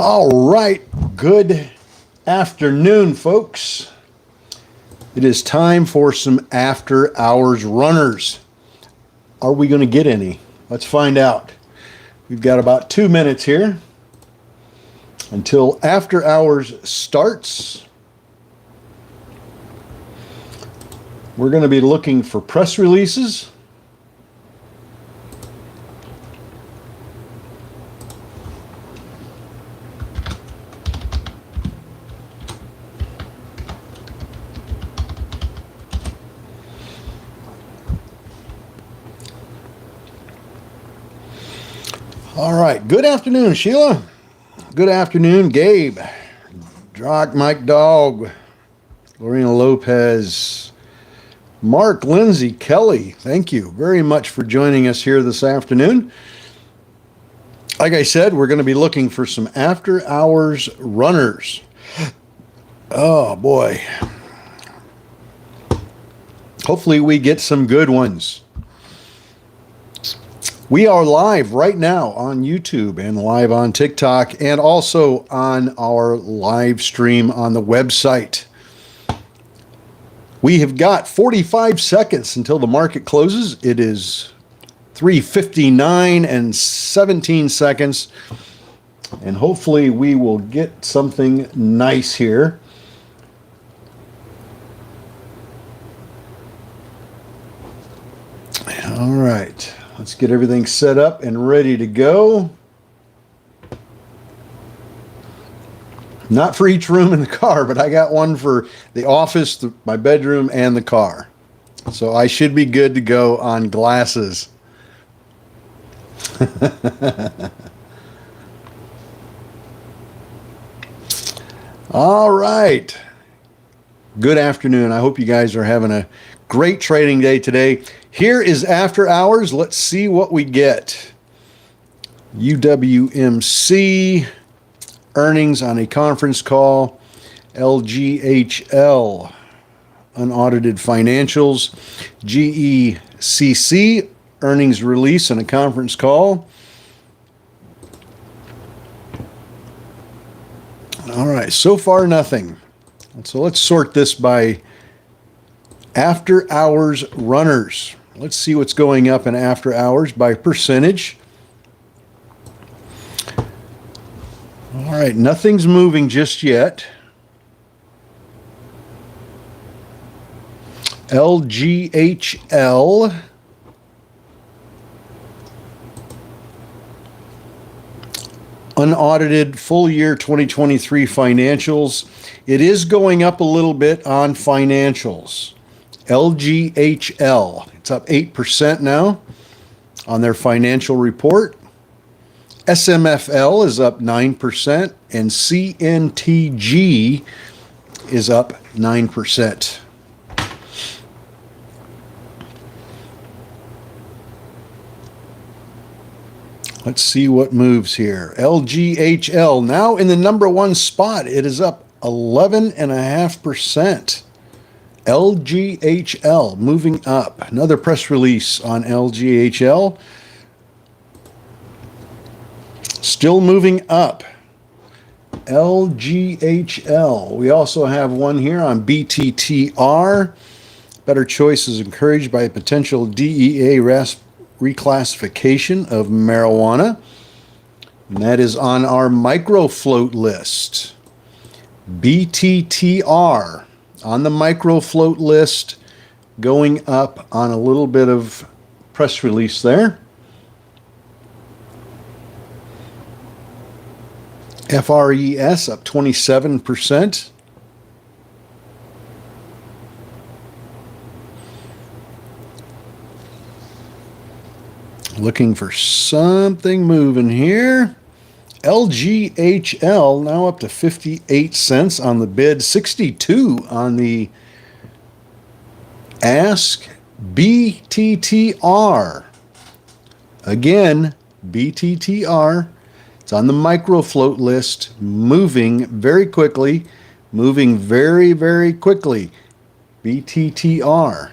All right, good afternoon, folks. It is time for some after hours runners. Are we going to get any? Let's find out. We've got about 2 minutes here until after hours starts. We're going to be looking for press releases. All right. Good afternoon, Sheila. Good afternoon, Gabe. Drock, Mike Dog, Lorena Lopez, Mark, Lindsay, Kelly. Thank you very much for joining us here this afternoon. Like I said, we're going to be looking for some after hours runners. Oh, boy. Hopefully we get some good ones. We are live right now on YouTube and live on TikTok and also on our live stream on the website. We have got 45 seconds until the market closes. It is 3:59 and 17 seconds. And hopefully we will get something nice here. All right. Let's get everything set up and ready to go. Not for each room in the car, but I got one for the office, my bedroom, and the car. So I should be good to go on glasses. All right. Good afternoon. I hope you guys are having a great trading day today. Here is after hours. Let's see what we get. UWMC earnings on a conference call. LGHL unaudited financials. GECC earnings release on a conference call. All right, so far nothing. So let's sort this by after hours runners. Let's see what's going up in after hours by percentage. All right, nothing's moving just yet. LGHL. Unaudited full year 2023 financials. It is going up a little bit on financials. LGHL, it's up 8% now on their financial report. SMFL is up 9%, and CNTG is up 9%. Let's see what moves here. LGHL now in the number one spot. It is up 11.5%. LGHL moving up. Another press release on LGHL. Still moving up. LGHL. We also have one here on BTTR. Better choice is encouraged by a potential DEA reclassification of marijuana. And that is on our microfloat list. BTTR on the microfloat list, going up on a little bit of press release there. FRES up 27%. Looking for something moving here. LGHL now up to 58 cents on the bid, 62 on the ask. BTTR. Again, BTTR. It's on the microfloat list, moving very quickly, moving very, very quickly. BTTR.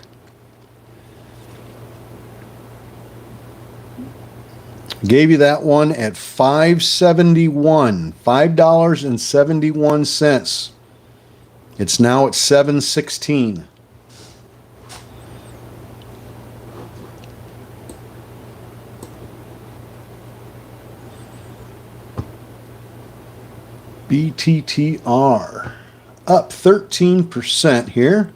Gave you that one at $5.71. $5.71. It's now at $7.16. BTTR up 13% here.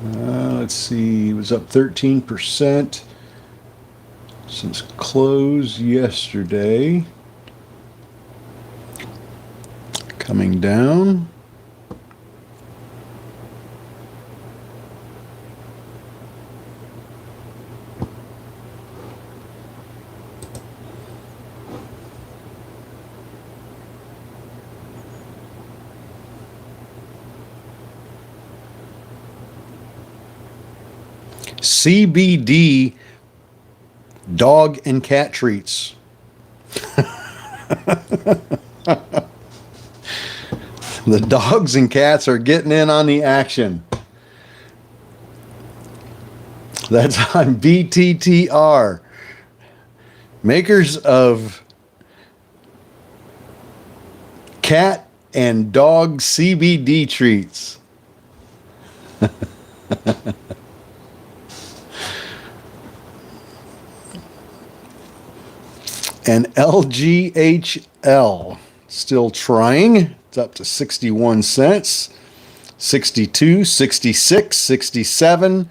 Let's see, it was up 13% since close yesterday. Coming down. CBD dog and cat treats. The dogs and cats are getting in on the action. That's on BTTR. Makers of cat and dog CBD treats. And LGHL still trying. It's up to 61 cents. 62, 66, 67.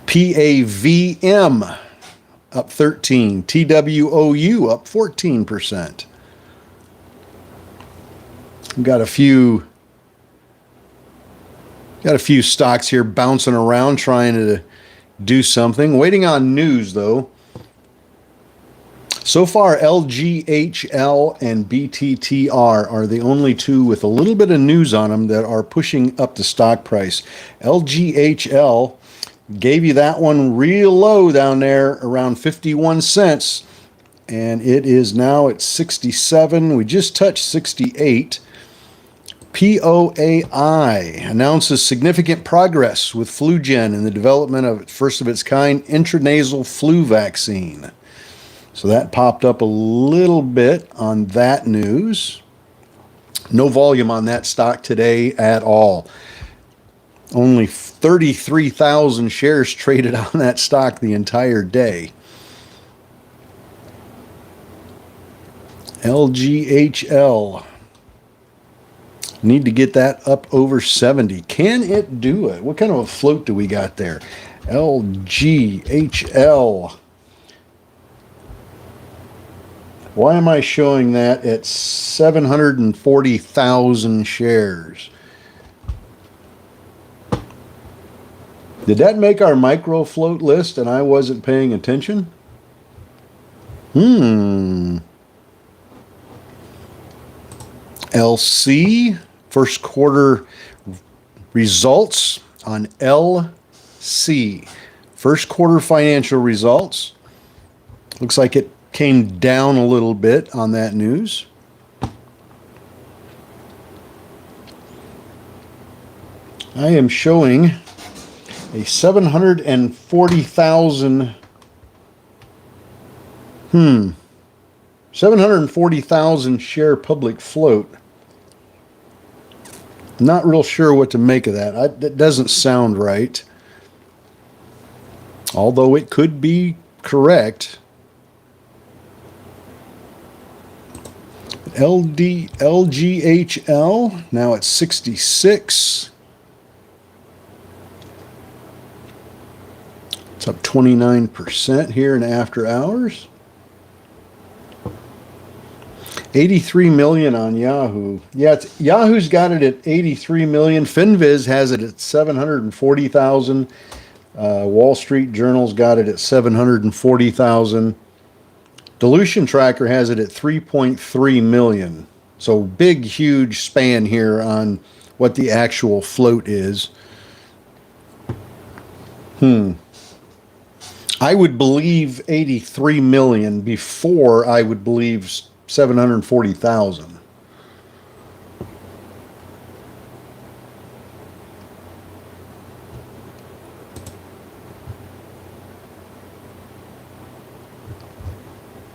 PAVM up 13. TWOU up 14%. Got a few stocks here bouncing around trying to do something. Waiting on news though. So far, LGHL and BTTR are the only two with a little bit of news on them that are pushing up the stock price. LGHL gave you that one real low down there around 51 cents, and it is now at 67. We just touched 68. POAI announces significant progress with FluGen in the development of first of its kind intranasal flu vaccine. So that popped up a little bit on that news. No volume on that stock today at all. Only 33,000 shares traded on that stock the entire day. LGHL. Need to get that up over 70. Can it do it? What kind of a float do we got there? LGHL. Why am I showing that at 740,000 shares? Did that make our micro float list and I wasn't paying attention? LC, first quarter results on LC. First quarter financial results. Looks like it came down a little bit on that news. I am showing a 740,000 740,000 share public float. Not real sure what to make of that. That doesn't sound right. Although it could be correct. LGHL, now it's 66. It's up 29% here in after hours. 83 million on Yahoo. Yeah, Yahoo's got it at 83 million. Finviz has it at 740,000. Wall Street Journal's got it at 740,000. Dilution Tracker has it at 3.3 million. So big, huge span here on what the actual float is. I would believe 83 million before I would believe 740,000.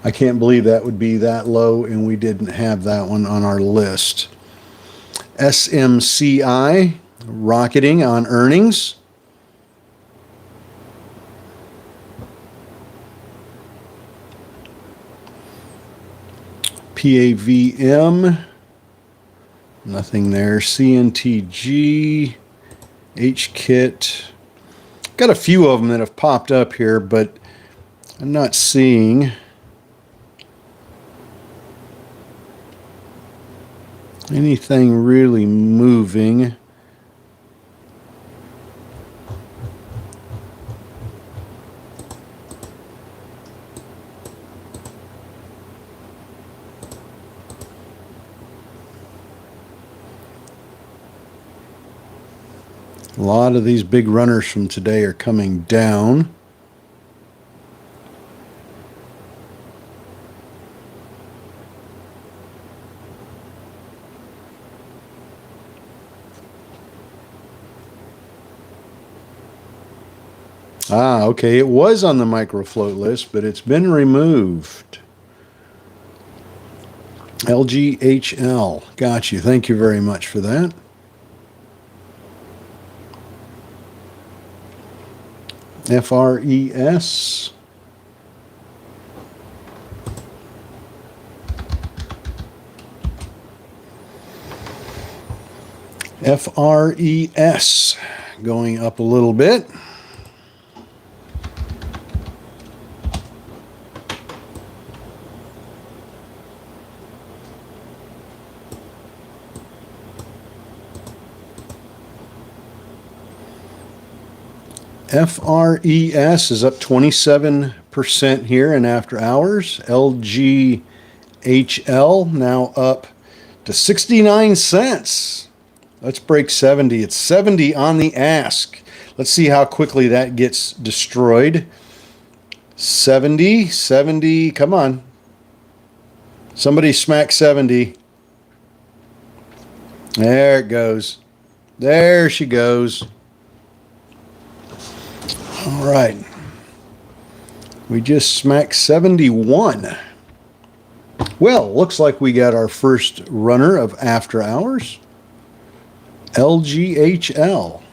I can't believe that would be that low and we didn't have that one on our list. SMCI rocketing on earnings. PAVM, nothing there. CNTG, HKIT. Got a few of them that have popped up here, but I'm not seeing anything really moving. A lot of these big runners from today are coming down. Ah, okay. It was on the microfloat list, but it's been removed. LGHL. Got you. Thank you very much for that. FRES. FRES going up a little bit. FRES is up 27% here in after hours. LGHL now up to 69 cents. Let's break 70. It's 70 on the ask. Let's see how quickly that gets destroyed. 70, 70, come on. Somebody smack 70. There it goes. There she goes. All right. We just smacked 71. Well, looks like we got our first runner of after hours. LGHL.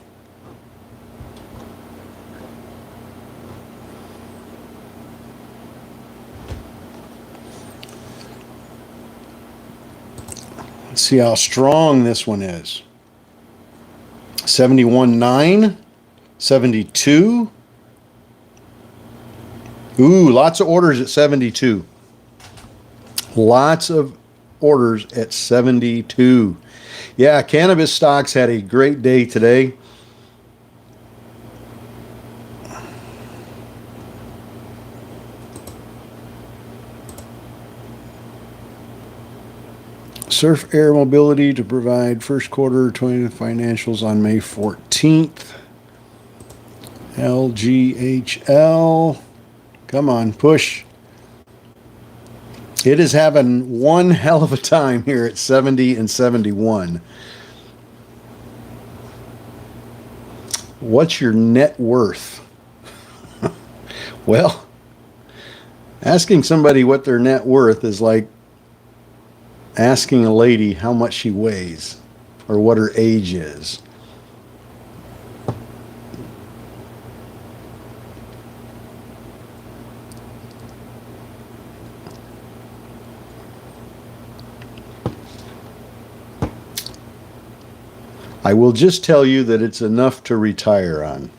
Let's see how strong this one is. 71.9, 72. Ooh, lots of orders at 72. Lots of orders at 72. Yeah, cannabis stocks had a great day today. Surf Air Mobility to provide first quarter 20 financials on May 14th. LGHL. Come on, push. It is having one hell of a time here at 70 and 71. What's your net worth? Well, asking somebody what their net worth is like asking a lady how much she weighs or what her age is. I will just tell you that it's enough to retire on.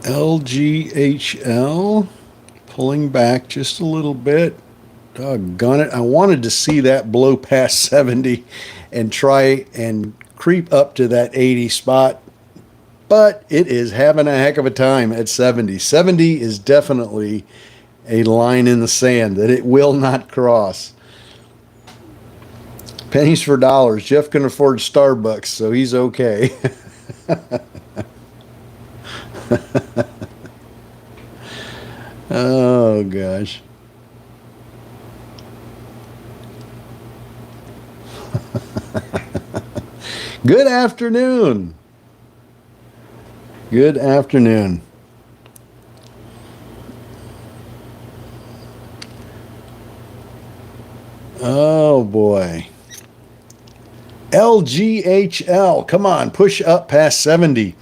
LGHL pulling back just a little bit. Doggone it. I wanted to see that blow past 70 and try and creep up to that 80 spot, but it is having a heck of a time at 70. 70 is definitely a line in the sand that it will not cross. Pennies for dollars. Jeff can afford Starbucks, so he's okay. gosh. Good afternoon. Good afternoon. Oh boy. LGHL. Come on, push up past 70.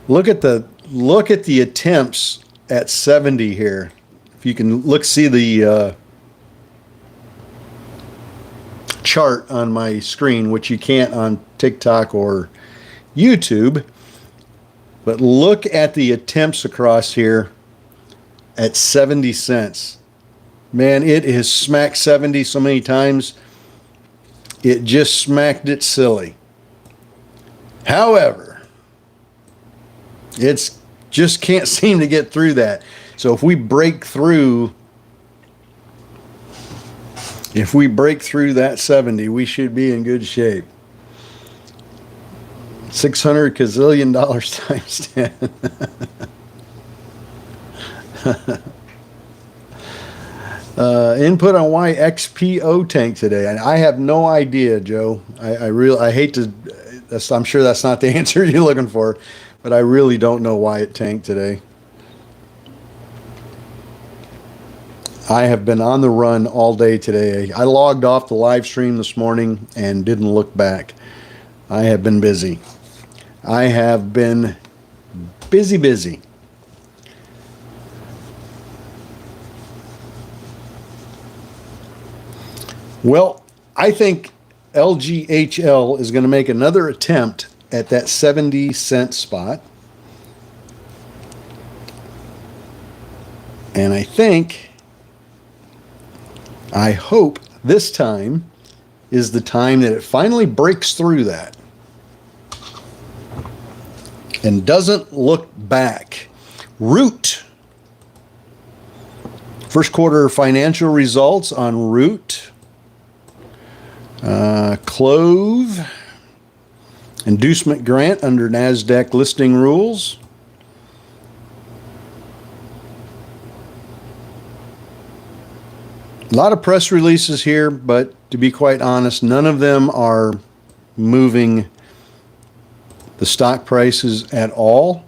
Look at the attempts at 70 here. If you can see the chart on my screen, which you can't on TikTok or YouTube. But look at the attempts across here at 70 cents. Man, it has smacked 70 so many times. It just smacked it silly. However, it's just can't seem to get through that. So if we break through that 70, we should be in good shape. $600 gazillion times 10. Input on why XPO tank today. I have no idea, Joe. I hate to. I'm sure that's not the answer you're looking for, but I really don't know why it tanked today. I have been on the run all day today. I logged off the live stream this morning and didn't look back. I have been busy. I have been busy. Well, I think LGHL is going to make another attempt at that 70-cent spot. And I hope this time is the time that it finally breaks through that and doesn't look back. Root. First quarter financial results on Root. Clove. Inducement grant under NASDAQ listing rules. A lot of press releases here, but to be quite honest, none of them are moving the stock prices at all.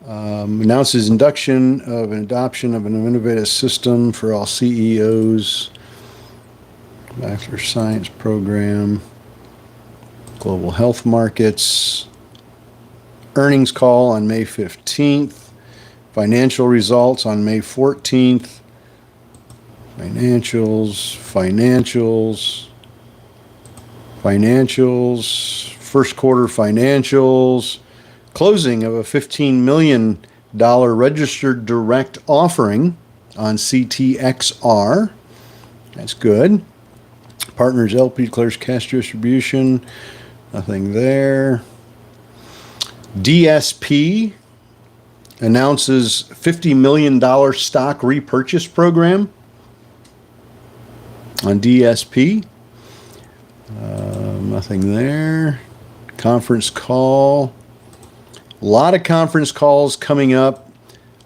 Announces induction of an adoption of an innovative system for all CEOs. Bachelor Science Program. Global Health Markets. Earnings call on May 15th. Financial results on May 14th. Financials. First quarter financials. Closing of a $15 million registered direct offering on CTXR. That's good. Partners LP declares cash distribution. Nothing there. DSP announces $50 million stock repurchase program on DSP. Nothing there. Conference call. A lot of conference calls coming up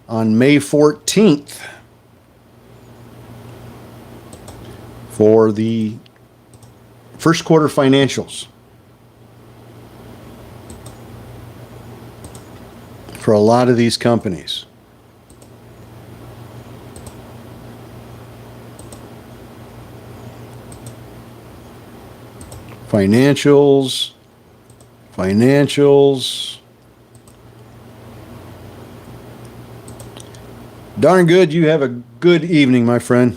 on May 14th for the first quarter financials for a lot of these companies. Financials. Darn good. You have a good evening, my friend.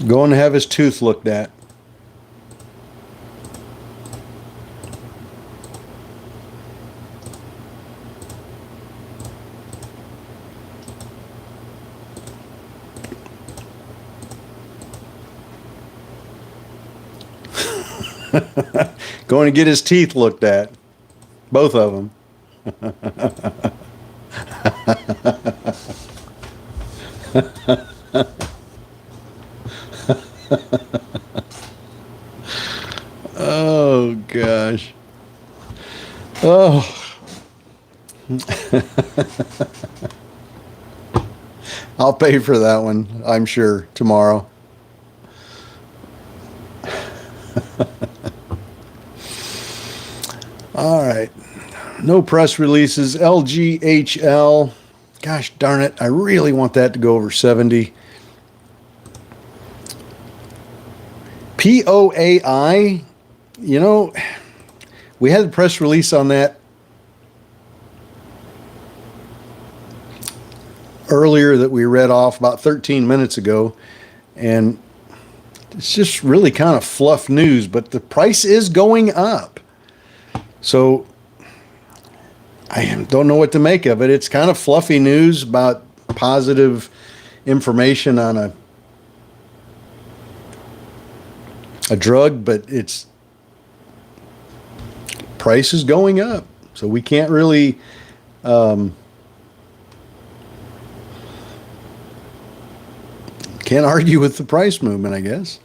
Going to have his tooth looked at. Going to get his teeth looked at. Both of them. Oh gosh. Oh. I'll pay for that one, I'm sure, tomorrow. All right. No press releases. LGHL. Gosh darn it. I really want that to go over 70. POAI. You know, we had the press release on that earlier that we read off about 13 minutes ago. And it's just really kind of fluff news, but the price is going up. So I don't know what to make of it. It's kind of fluffy news about positive information on a drug, but its price is going up. So we can't really can't argue with the price movement, I guess.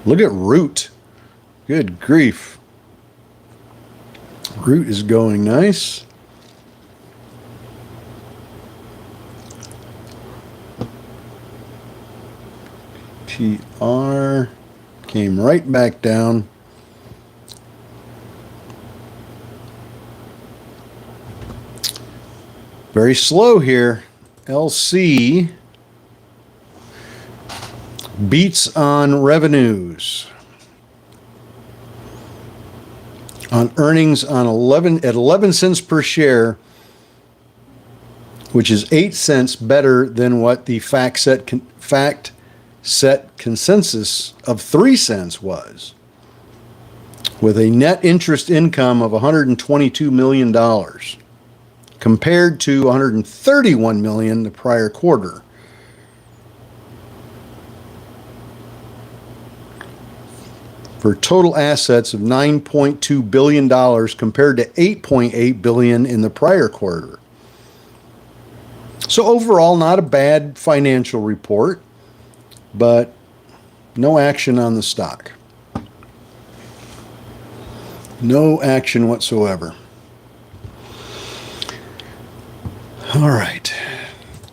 Look at Root. Good grief. Root is going nice. TR came right back down. Very slow here. LC beats on revenues. On earnings on 11 cents per share, which is 8 cents better than what the fact set consensus of 3 cents was, with a net interest income of $122 million compared to $131 million the prior quarter. For total assets of $9.2 billion compared to $8.8 billion in the prior quarter. So overall, not a bad financial report, but no action on the stock. No action whatsoever. All right.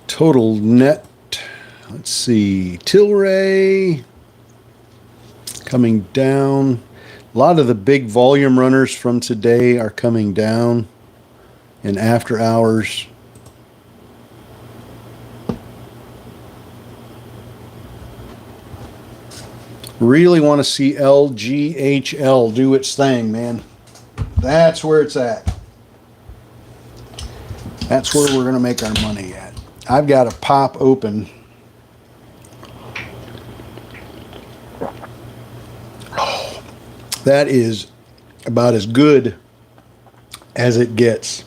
Total net, let's see, Tilray coming down. A lot of the big volume runners from today are coming down in after hours. Really want to see LGHL do its thing, man. That's where it's at. That's where we're going to make our money at. I've got to pop open. Oh, that is about as good as it gets.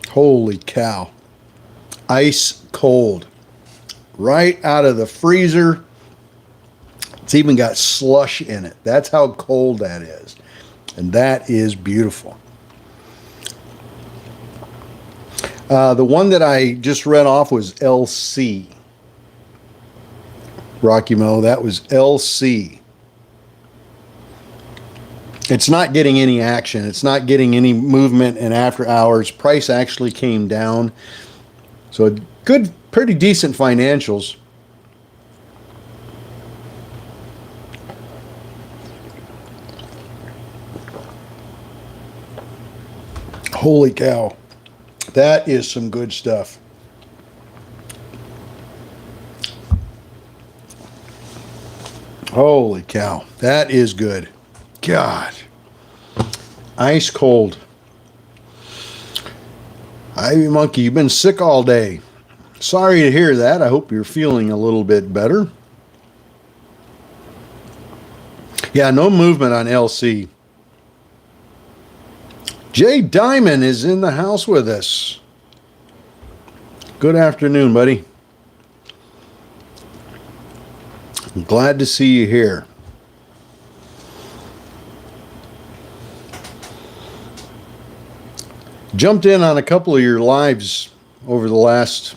Holy cow. Ice cold. Right out of the freezer. It's even got slush in it. That's how cold that is. And that is beautiful. The one that I just read off was LC. Rocky Mo, that was LC. It's not getting any action. It's not getting any movement in after hours. Price actually came down. So good, pretty decent financials. Holy cow. That is some good stuff. Holy cow. That is good. God. Ice cold. Ivy Monkey, you've been sick all day. Sorry to hear that. I hope you're feeling a little bit better. Yeah, no movement on LC. Jay Diamond is in the house with us. Good afternoon, buddy. I'm glad to see you here. Jumped in on a couple of your lives over the last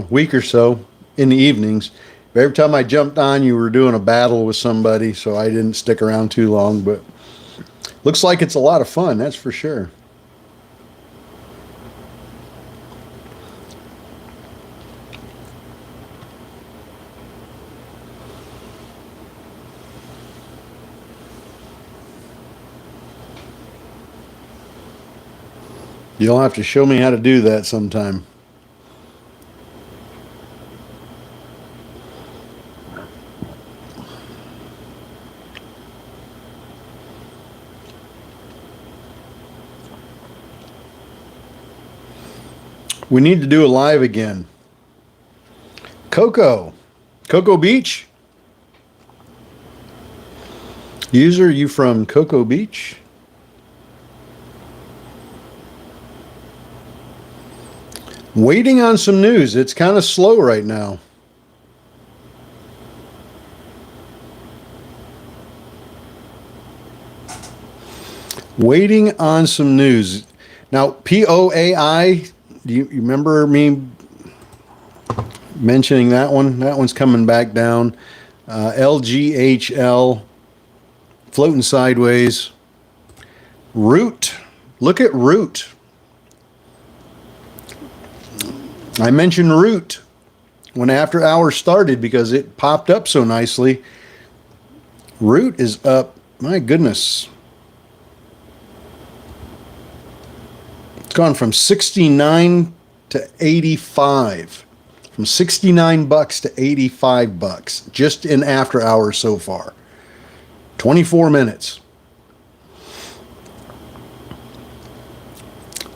week or so in the evenings. Every time I jumped on, you were doing a battle with somebody, so I didn't stick around too long. But looks like it's a lot of fun, that's for sure. You'll have to show me how to do that sometime. We need to do a live again. Coco Beach? User, you from Cocoa Beach? Waiting on some news. It's kind of slow right now. Waiting on some news. Now, POAI, do you remember me mentioning that one? That one's coming back down. LGHL, floating sideways. Root. Look at Root. I mentioned Root when After Hours started because it popped up so nicely. Root is up, my goodness. It's gone from 69 to 85. From 69 bucks to 85 bucks just in After Hours so far. 24 minutes.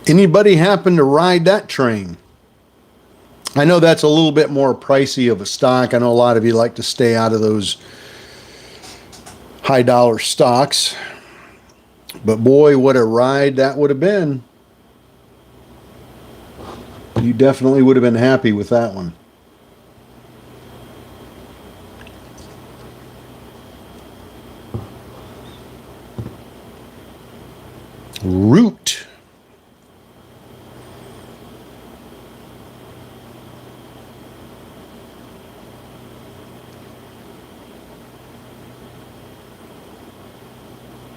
Anybody happen to ride that train? I know that's a little bit more pricey of a stock. I know a lot of you like to stay out of those high dollar stocks. But boy, what a ride that would have been. You definitely would have been happy with that one. Root.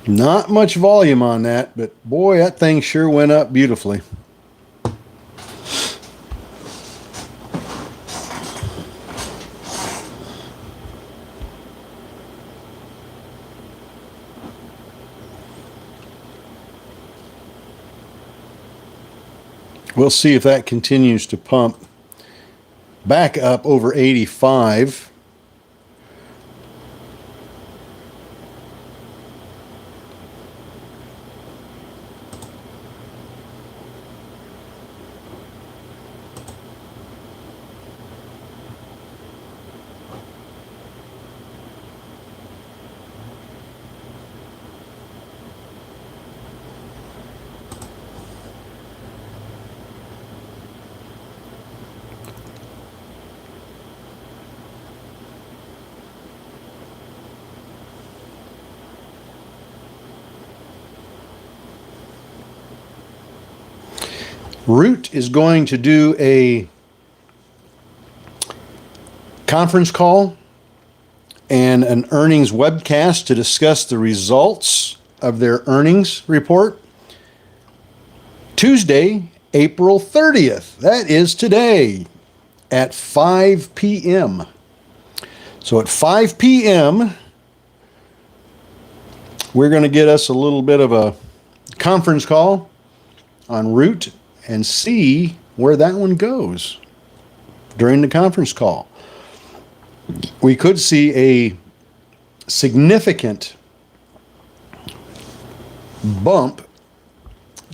Not much volume on that, but boy, that thing sure went up beautifully. We'll see if that continues to pump back up over 85. Root is going to do a conference call and an earnings webcast to discuss the results of their earnings report. Tuesday, April 30th. That is today at 5 p.m. So at 5 p.m., we're going to get us a little bit of a conference call on Root and see where that one goes during the conference call. We could see a significant bump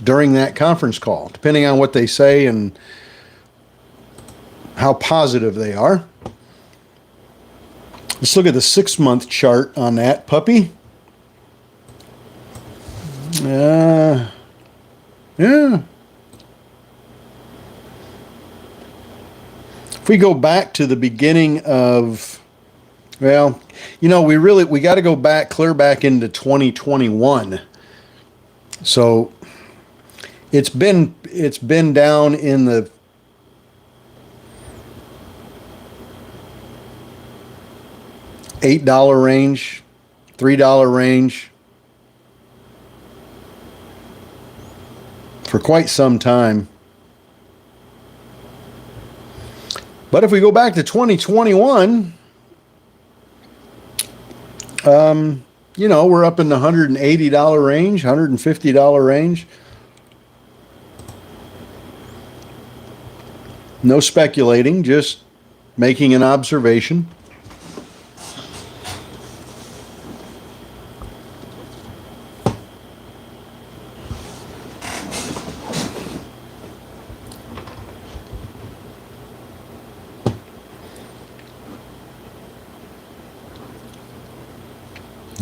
during that conference call, depending on what they say and how positive they are. Let's look at the 6-month chart on that puppy. Yeah. If we go back to the beginning of, well, you know, we got to go back, clear back into 2021. So it's been down in the $8 range, $3 range for quite some time. But if we go back to 2021, we're up in the $180 range, $150 range. No speculating, just making an observation.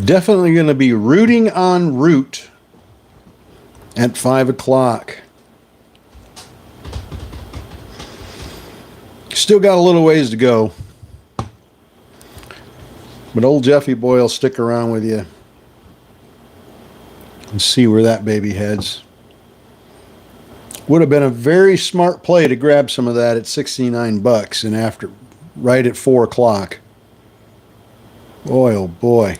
Definitely going to be rooting on root at 5 o'clock. Still got a little ways to go. But old Jeffy boy will stick around with you and see where that baby heads. Would have been a very smart play to grab some of that at $69 and after, right at 4 o'clock. Boy, oh boy.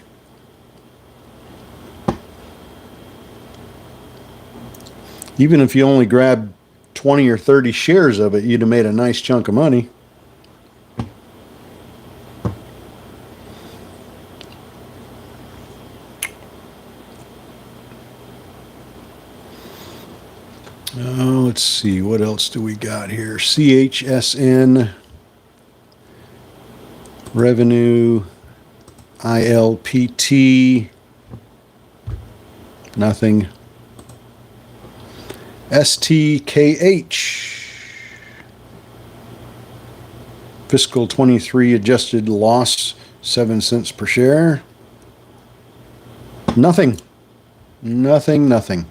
Even if you only grabbed 20 or 30 shares of it, you'd have made a nice chunk of money. Let's see, what else do we got here? CHSN, revenue, ILPT, nothing. STKH, fiscal 23 adjusted loss, 7 cents per share. Nothing. Nothing.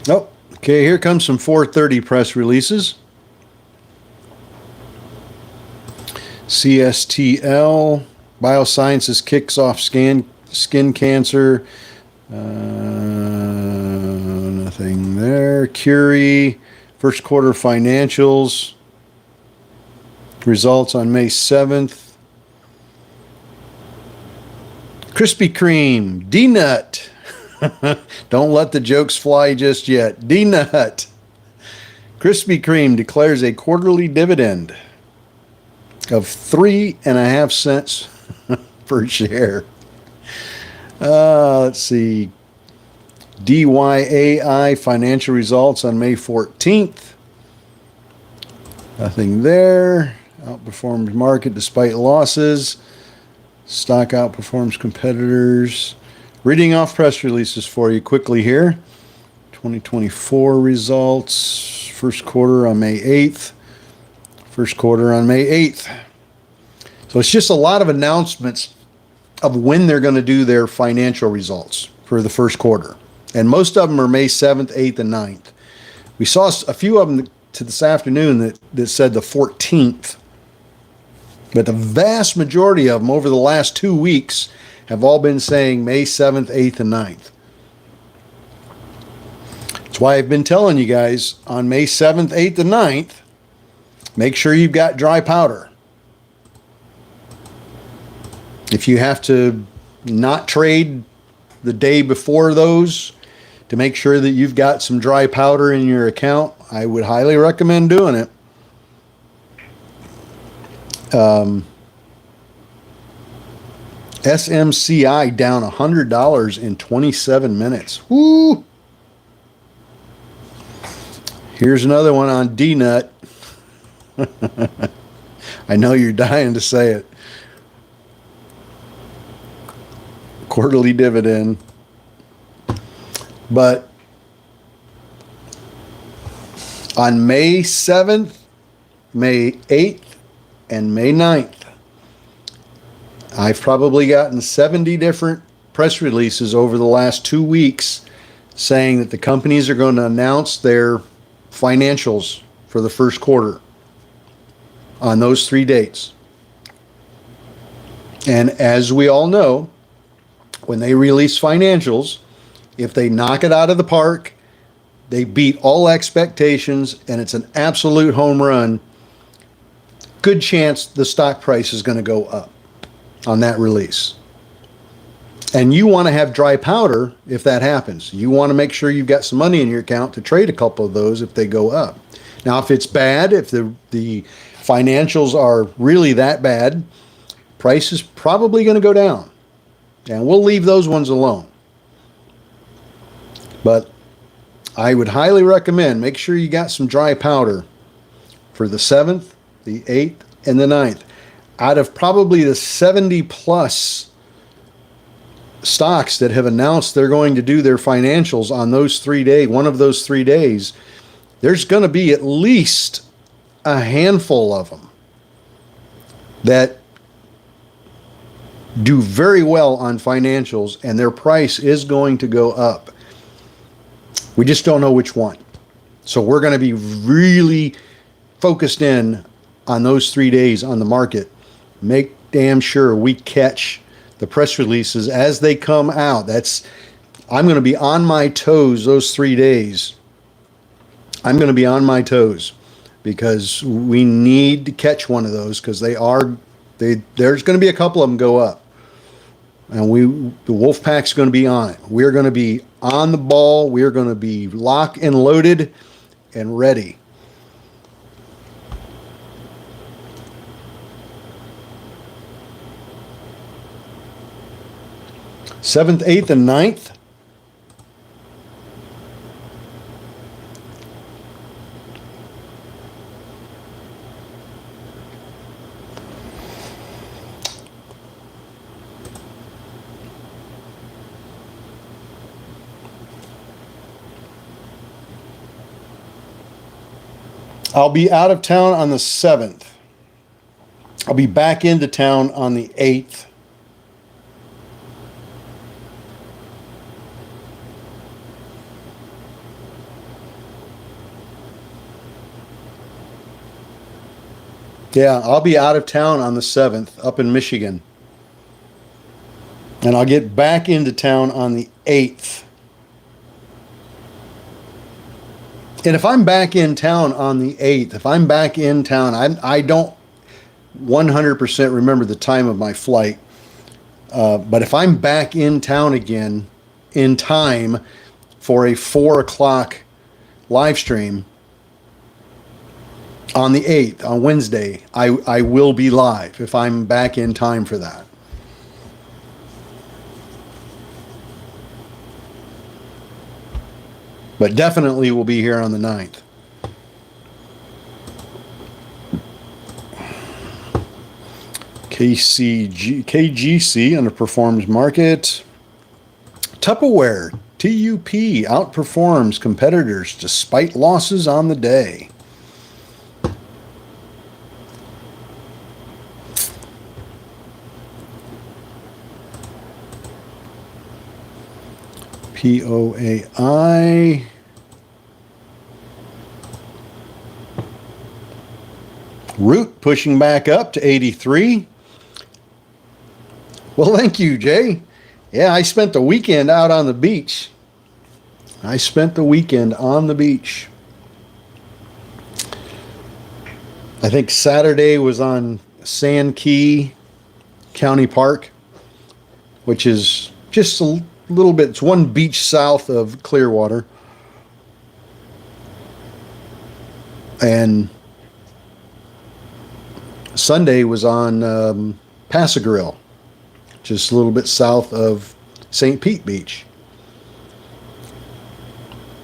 Oh, okay, here comes some 4:30 press releases. CSTL, Biosciences kicks off skin cancer. Nothing there. Curie, first quarter financials. Results on May 7th. Krispy Kreme, D-Nut. Don't let the jokes fly just yet. D-Nut. Krispy Kreme declares a quarterly dividend of 3.5 cents per share. Let's see. DYAI financial results on May 14th. Nothing there. Outperformed market despite losses. Stock outperforms competitors. Reading off press releases for you quickly here. 2024 results. First quarter on May 8th. First quarter on May 8th. So it's just a lot of announcements of when they're going to do their financial results for the first quarter. And most of them are May 7th, 8th, and 9th. We saw a few of them to this afternoon that said the 14th. But the vast majority of them over the last 2 weeks have all been saying May 7th, 8th, and 9th. That's why I've been telling you guys on May 7th, 8th, and 9th, make sure you've got dry powder. If you have to not trade the day before those to make sure that you've got some dry powder in your account, I would highly recommend doing it. SMCI down $100 in 27 minutes. Woo! Here's another one on D-Nut. I know you're dying to say it. Quarterly dividend. But on May 7th, May 8th, and May 9th, I've probably gotten 70 different press releases over the last 2 weeks saying that the companies are going to announce their financials for the first quarter on those 3 dates. And as we all know, when they release financials, if they knock it out of the park, they beat all expectations, and it's an absolute home run, good chance the stock price is going to go up. on that release. And you want to have dry powder if that happens. You want to make sure you've got some money in your account to trade a couple of those if they go up. Now, if it's bad, if the financials are really that bad, price is probably going to go down. And we'll leave those ones alone. But I would highly recommend, make sure you got some dry powder for the 7th, the 8th, and the 9th. Out of probably the 70 plus stocks that have announced they're going to do their financials on those 3 days, one of those 3 days, there's going to be at least a handful of them that do very well on financials, and their price is going to go up. We just don't know which one. So we're going to be really focused in on those 3 days on the market. Make damn sure we catch the press releases as they come out. I'm going to be on my toes those 3 days. I'm going to be on my toes because we need to catch one of those, because there's going to be a couple of them go up. And the wolf pack's going to be on it. We're going to be on the ball. We're going to be locked and loaded and ready. Seventh, 8th, and 9th. I'll be out of town on the 7th. I'll be back into town on the 8th. Yeah, I'll be out of town on the 7th up in Michigan. And I'll get back into town on the 8th. And if I'm back in town on the 8th, if I'm back in town, I don't 100% remember the time of my flight. But if I'm back in town again in time for a 4 o'clock live stream on the 8th, on Wednesday, I will be live if I'm back in time for that. But definitely we'll be here on the 9th. KGC underperforms market. Tupperware, TUP, outperforms competitors despite losses on the day. POAI. Root pushing back up to 83. Well, thank you, Jay. Yeah, I spent the weekend out on the beach. I think Saturday was on Sand Key County Park, which is just a little bit. It's one beach south of Clearwater. And Sunday was on Pass-A-Grill, just a little bit south of St. Pete Beach.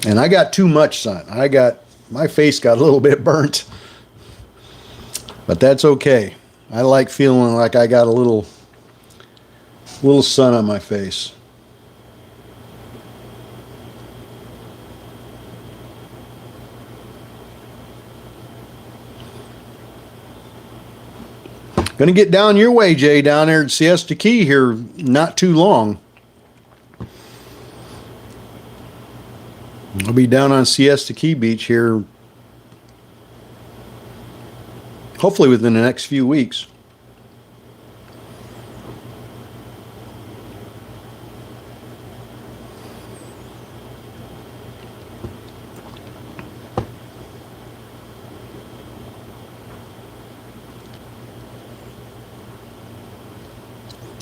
And I got too much sun. My face got a little bit burnt. But that's okay. I like feeling like I got a little sun on my face. Going to get down your way, Jay, down there at Siesta Key here not too long. I'll be down on Siesta Key Beach here hopefully within the next few weeks.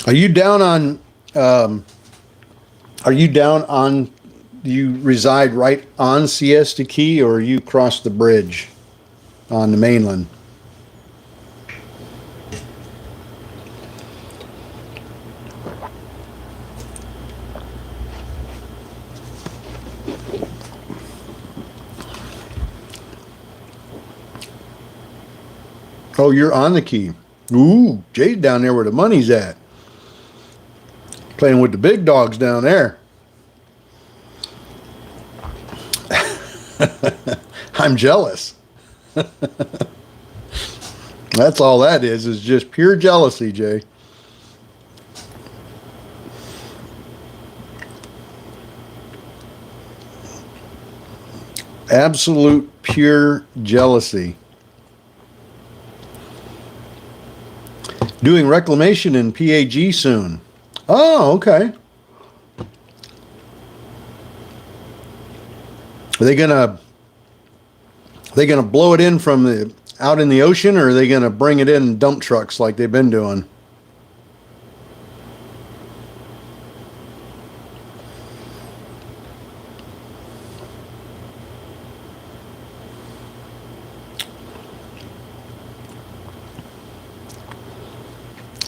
Are you down on? Are you down on? Do you reside right on Siesta Key, or you cross the bridge on the mainland? Oh, you're on the Key. Ooh, Jay's down there where the money's at. Playing with the big dogs down there. I'm jealous. That's all that is just pure jealousy, Jay. Absolute pure jealousy. Doing reclamation in PAG soon. Oh, okay. Are they gonna blow it in from the out in the ocean, or are they gonna bring it in dump trucks like they've been doing?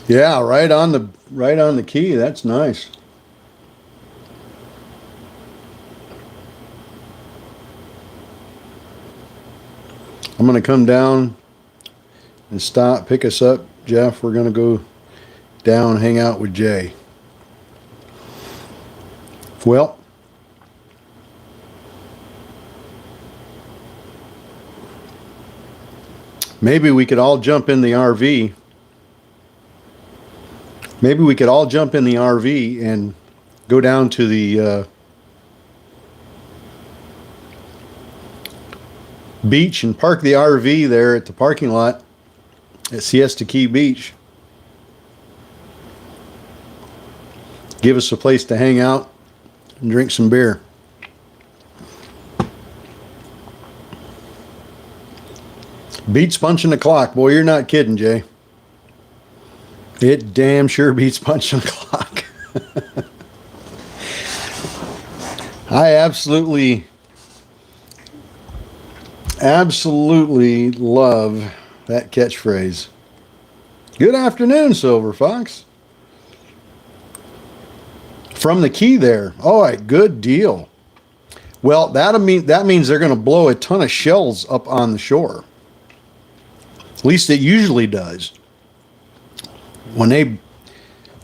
Yeah, right on the Key. That's nice. I'm gonna come down and stop, pick us up, Jeff. We're gonna go down, hang out with Jay. Well, maybe we could all jump in the RV. Maybe we could all jump in the RV and go down to the beach and park the RV there at the parking lot at Siesta Key Beach. Give us a place to hang out and drink some beer. Beats punching the clock. Boy, you're not kidding, Jay. It damn sure beats punching the clock. I absolutely love that catchphrase. Good afternoon, Silver Fox. From the Key there. All right, good deal. Well, that means they're going to blow a ton of shells up on the shore. At least it usually does. When they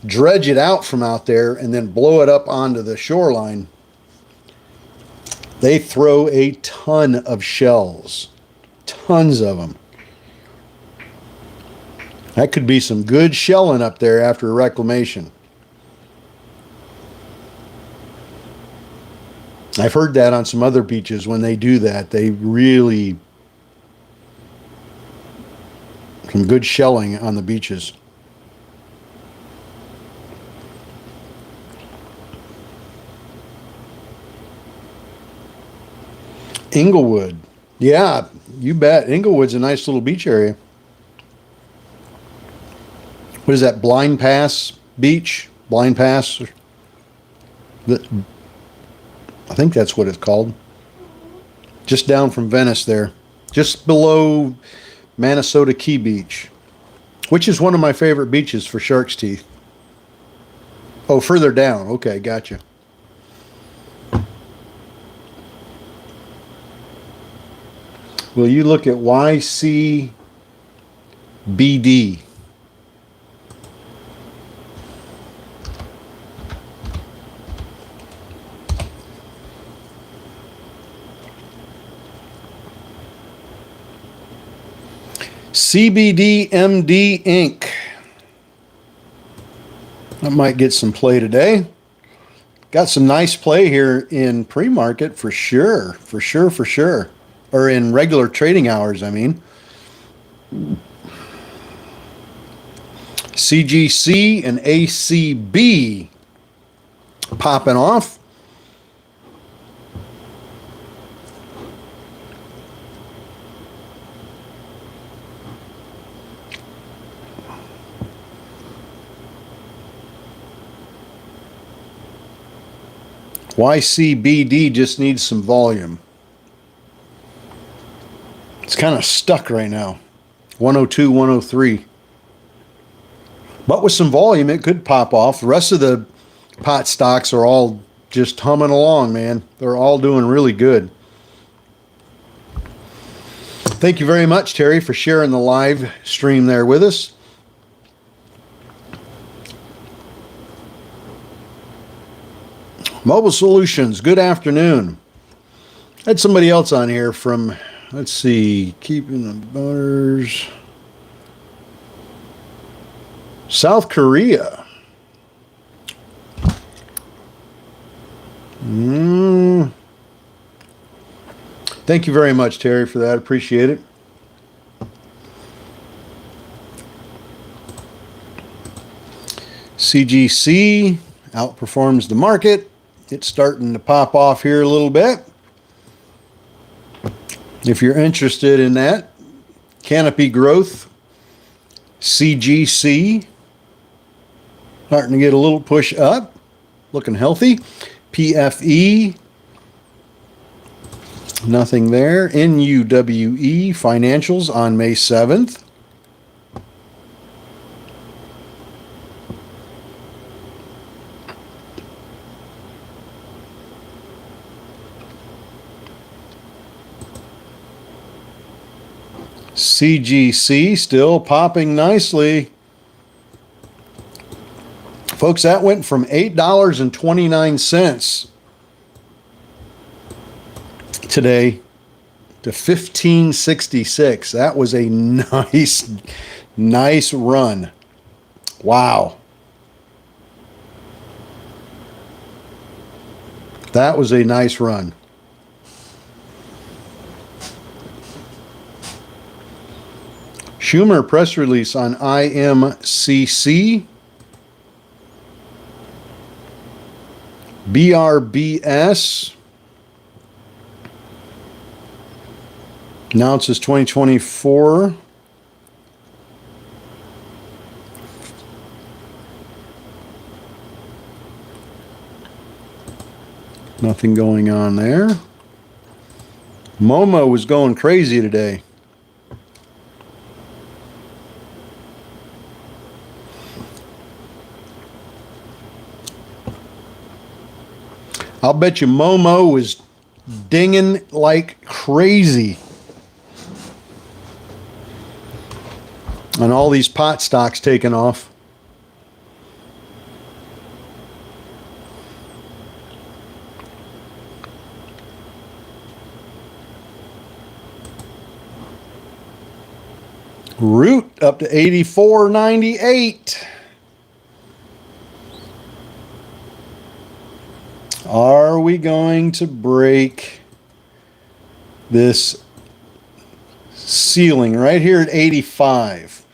dredge it out from out there and then blow it up onto the shoreline, they throw a ton of shells. Tons of them. That could be some good shelling up there after reclamation. I've heard that on some other beaches when they do that. They really... some good shelling on the beaches. Inglewood. Yeah, you bet. Inglewood's a nice little beach area. What is that? Blind Pass Beach? Blind Pass? I think that's what it's called. Just down from Venice there. Just below Minnesota Key Beach. Which is one of my favorite beaches for shark's teeth. Oh, further down. Okay, gotcha. Will you look at YCBD? CBDMD Inc. That might get some play today. Got some nice play here in pre-market for sure. For sure. Or in regular trading hours, I mean. CGC and ACB popping off. YCBD just needs some volume. It's kind of stuck right now. 102, 103. But with some volume, it could pop off. The rest of the pot stocks are all just humming along, man. They're all doing really good. Thank you very much, Terry, for sharing the live stream there with us. Mobile Solutions, good afternoon. Had somebody else on here from, let's see, Keeping the Butters. South Korea. Thank you very much, Terry, for that. Appreciate it. CGC outperforms the market. It's starting to pop off here a little bit. If you're interested in that, Canopy Growth, CGC, starting to get a little push up, looking healthy. PFE, nothing there. NUWE financials on May 7th. CGC still popping nicely. Folks, that went from $8.29 today to $15.66. That was a nice run. Wow. That was a nice run. Schumer press release on IMCC. BRBS announces 2024. Nothing going on there. Momo was going crazy today. I'll bet you Momo was dinging like crazy on all these pot stocks taking off. Root up to 84.98. Are we going to break this ceiling right here at 85?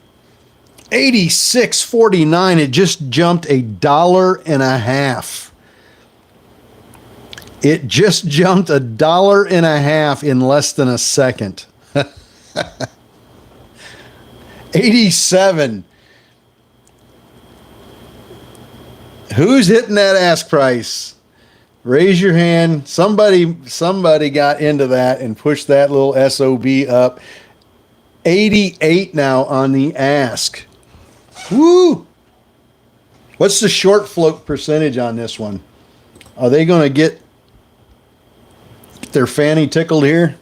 86.49. It just jumped $1.50. It just jumped $1.50 in less than a second. 87. Who's hitting that ask price? Raise your hand. Somebody got into that and pushed that little SOB up. 88 now on the ask. Woo! What's the short float percentage on this one? Are they going to get their fanny tickled here?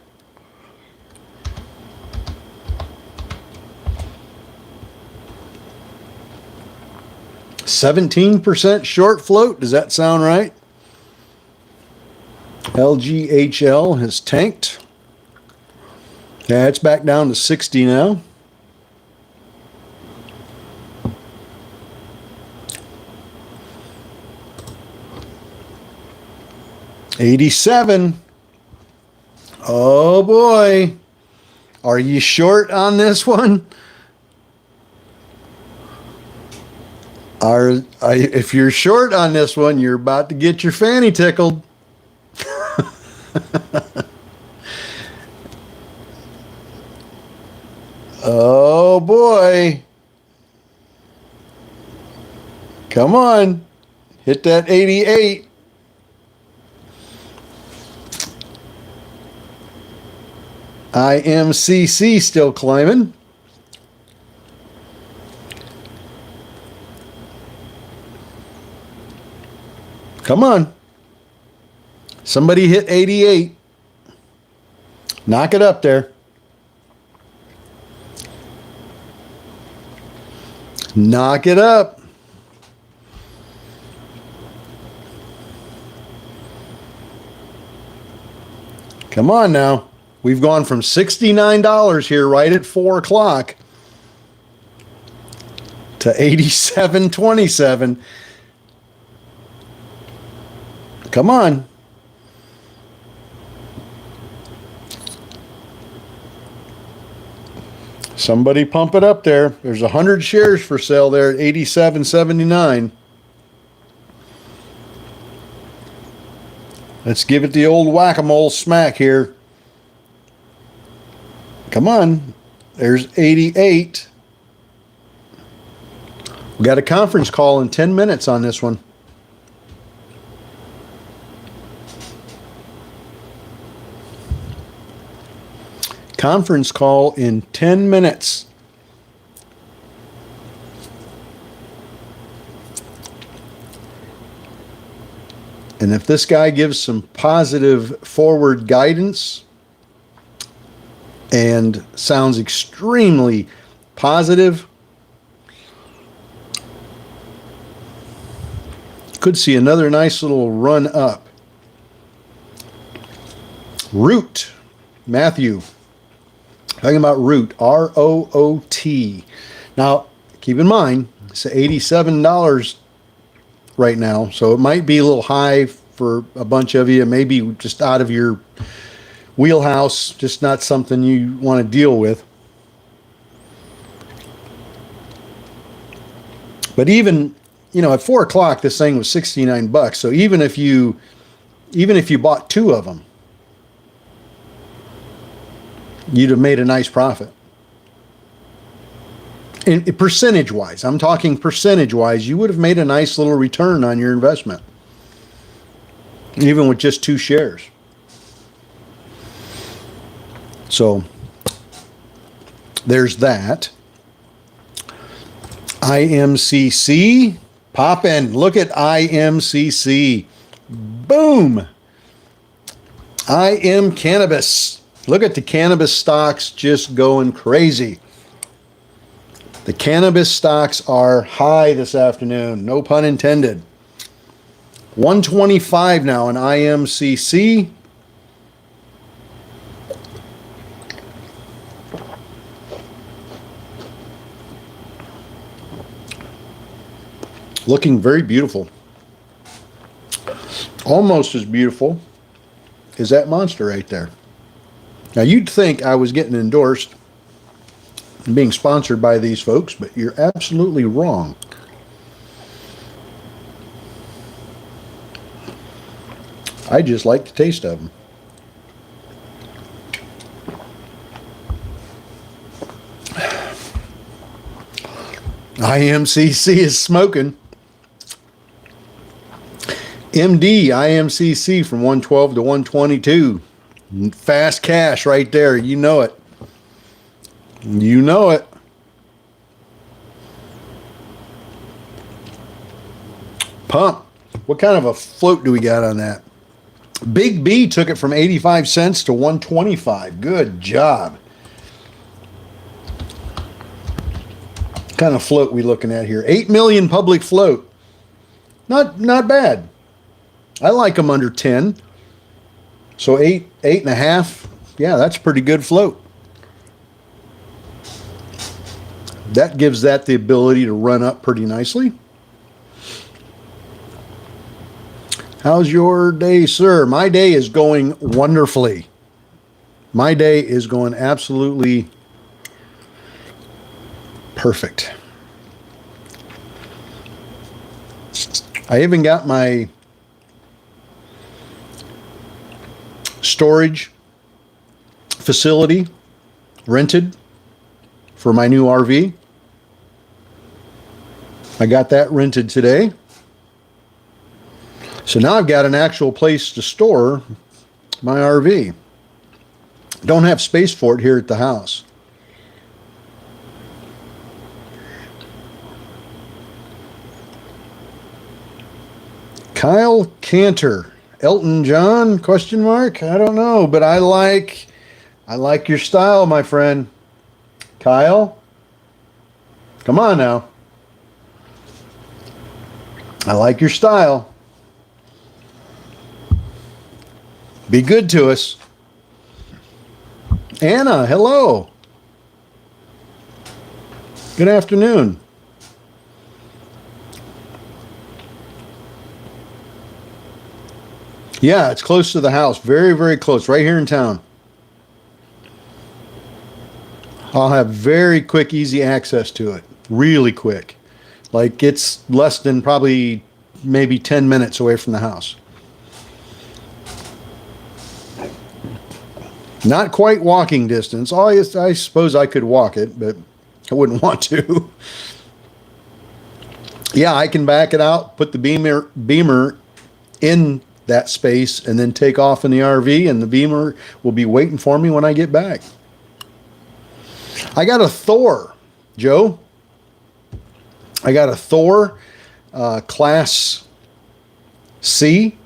%17 short float. Does that sound right? LGHL has tanked. Yeah, it's back down to 60 now. $87. Oh boy. Are you short on this one? If you're short on this one, you're about to get your fanny tickled. Oh boy. Come on. Hit that 88. IMCC still climbing. Come on. Somebody hit 88. Knock it up there. Knock it up. Come on now. We've gone from $69 here right at 4 o'clock to $87.27. Come on. Somebody pump it up there. There's 100 shares for sale there at $87.79. Let's give it the old whack-a-mole smack here. Come on. There's 88. We got a conference call in 10 minutes on this one. Conference call in 10 minutes. And if this guy gives some positive forward guidance and sounds extremely positive, could see another nice little run up. Root, Matthew. Talking about Root, R-O-O-T. Now, keep in mind, it's $87 right now, so it might be a little high for a bunch of you. It may be just out of your wheelhouse, just not something you want to deal with. But even, at 4 o'clock, this thing was $69. So even if you bought 2 of them, you'd have made a nice profit. And percentage-wise, I'm talking percentage-wise, you would have made a nice little return on your investment, even with just 2 shares. So there's that. IMCC, pop in. Look at IMCC. Boom. Cannabis. Look at the cannabis stocks just going crazy. The cannabis stocks are high this afternoon. No pun intended. 125 now in IMCC. Looking very beautiful. Almost as beautiful as that monster right there. Now, you'd think I was getting endorsed and being sponsored by these folks, but you're absolutely wrong. I just like the taste of them. IMCC is smoking. MD, IMCC from 112 to 122. Fast cash right there. You know it. You know it. Pump. What kind of a float do we got on that? Big B took it from 85 cents to 125. Good job. What kind of float we looking at here? 8 million public float. Not bad. I like them under 10. So 8.5. Yeah, that's pretty good float. That gives that the ability to run up pretty nicely. How's your day, sir? My day is going wonderfully. My day is going absolutely perfect. I even got my storage facility rented for my new RV. I got that rented today. So now I've got an actual place to store my RV. Don't have space for it here at the house. Kyle Cantor, Elton John, question mark? I don't know, but I like your style, my friend. Kyle, come on now. I like your style. Be good to us. Anna, hello. Good afternoon. Yeah, it's close to the house. Very, very close. Right here in town. I'll have very quick, easy access to it. Really quick. Like it's less than probably maybe 10 minutes away from the house. Not quite walking distance. Oh, yes, I suppose I could walk it, but I wouldn't want to. Yeah, I can back it out, put the beamer in that space, and then take off in the RV, and the beamer will be waiting for me when I get back. I got a Thor, Joe. I got a Thor Class C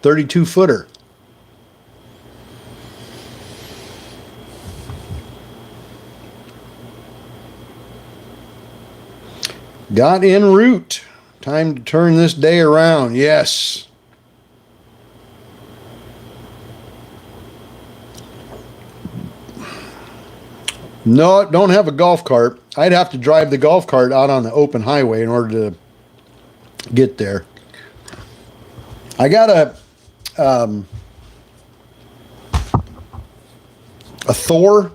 32 footer. Got en route. Time to turn this day around. Yes. No, don't have a golf cart. I'd have to drive the golf cart out on the open highway in order to get there. I got a Thor.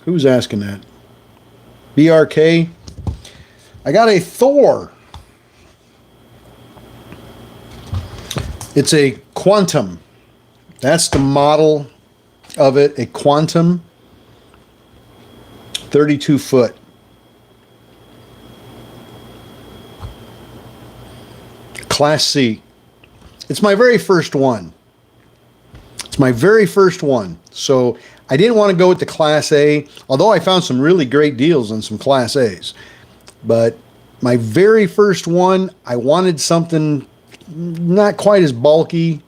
Who's asking that? BRK. I got a Thor. It's a Quantum. That's the model of it, a Quantum 32 foot. Class C. It's my very first one. It's my very first one. So I didn't want to go with the Class A, although I found some really great deals on some Class A's. But my very first one, I wanted something not quite as bulky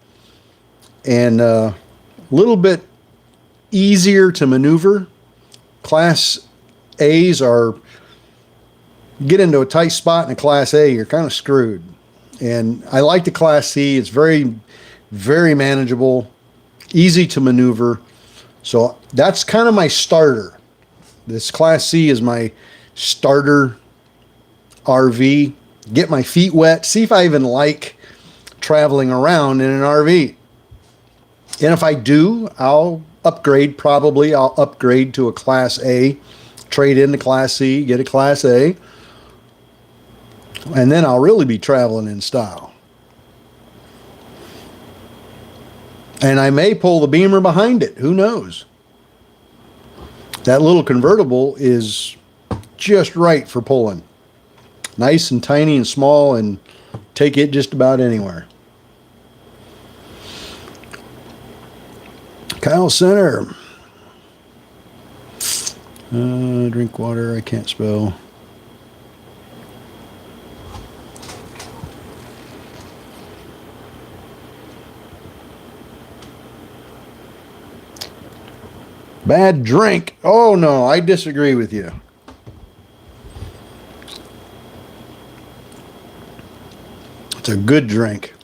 and a little bit easier to maneuver. Class A's are, get into a tight spot in a Class A, you're kind of screwed. And I like the Class C. It's very, very manageable, easy to maneuver. So that's kind of my starter. This Class C is my starter RV. Get my feet wet. See if I even like traveling around in an RV. And if I do, I'll upgrade. Probably I'll upgrade to a Class A, trade in the Class C, get a Class A, and then I'll really be traveling in style. And I may pull the Beamer behind it. Who knows? That little convertible is just right for pulling. Nice and tiny and small, and take it just about anywhere. Kyle Center. Drink water. I can't spell. Bad drink. Oh no, I disagree with you. It's a good drink.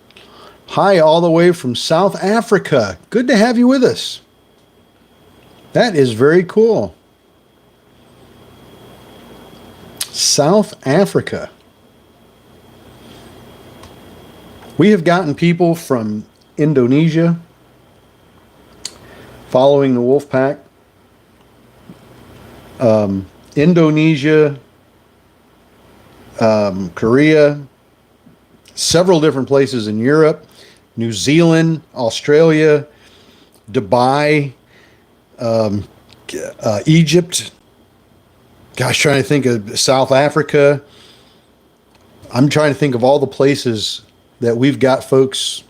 Hi, all the way from South Africa. Good to have you with us. That is very cool. South Africa. We have gotten people from Indonesia following the wolf pack. Indonesia, Korea, several different places in Europe, New Zealand, Australia, Dubai, Egypt. Gosh, trying to think of South Africa. I'm trying to think of all the places that we've got folks.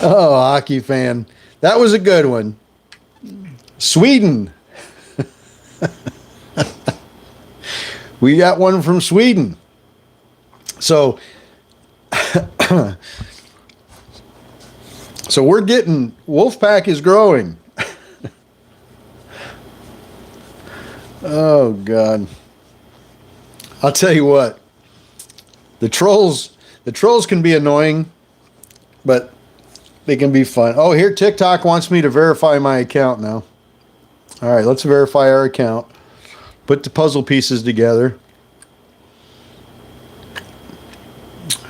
Oh, hockey fan. That was a good one. Sweden. We got one from Sweden. So, so we're getting, Wolfpack is growing. Oh, God. I'll tell you what. The trolls can be annoying, but they can be fun. Oh, here TikTok wants me to verify my account now. All right, let's verify our account. Put the puzzle pieces together.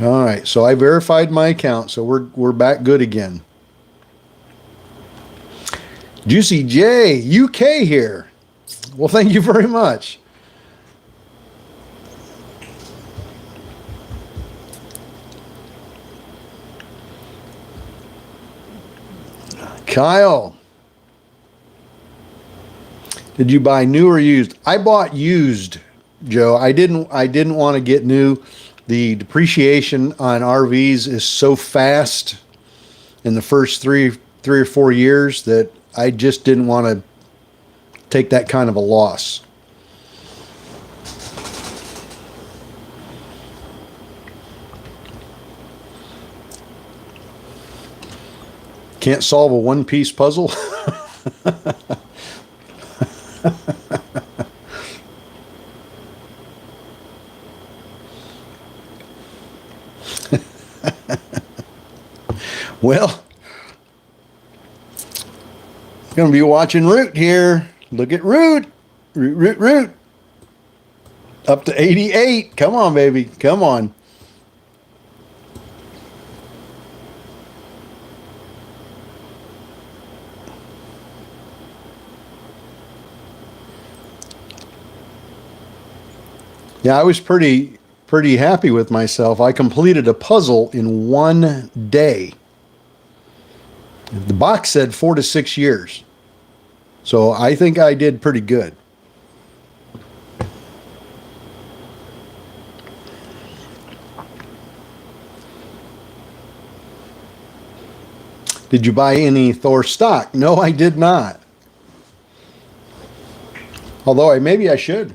All right, so I verified my account, so we're back good again. Juicy J, UK here. Well, thank you very much. Kyle, did you buy new or used? I bought used, Joe. I didn't want to get new. The depreciation on RVs is so fast in the first three or 4 years that I just didn't want to take that kind of a loss. Can't solve a one-piece puzzle? Well, going to be watching Root here. Look at Root. Root. Up to 88. Come on, baby. Come on. Yeah, I was pretty happy with myself. I completed a puzzle in 1 day. The box said 4 to 6 years. So I think I did pretty good. Did you buy any Thor stock? No, I did not. Although maybe I should.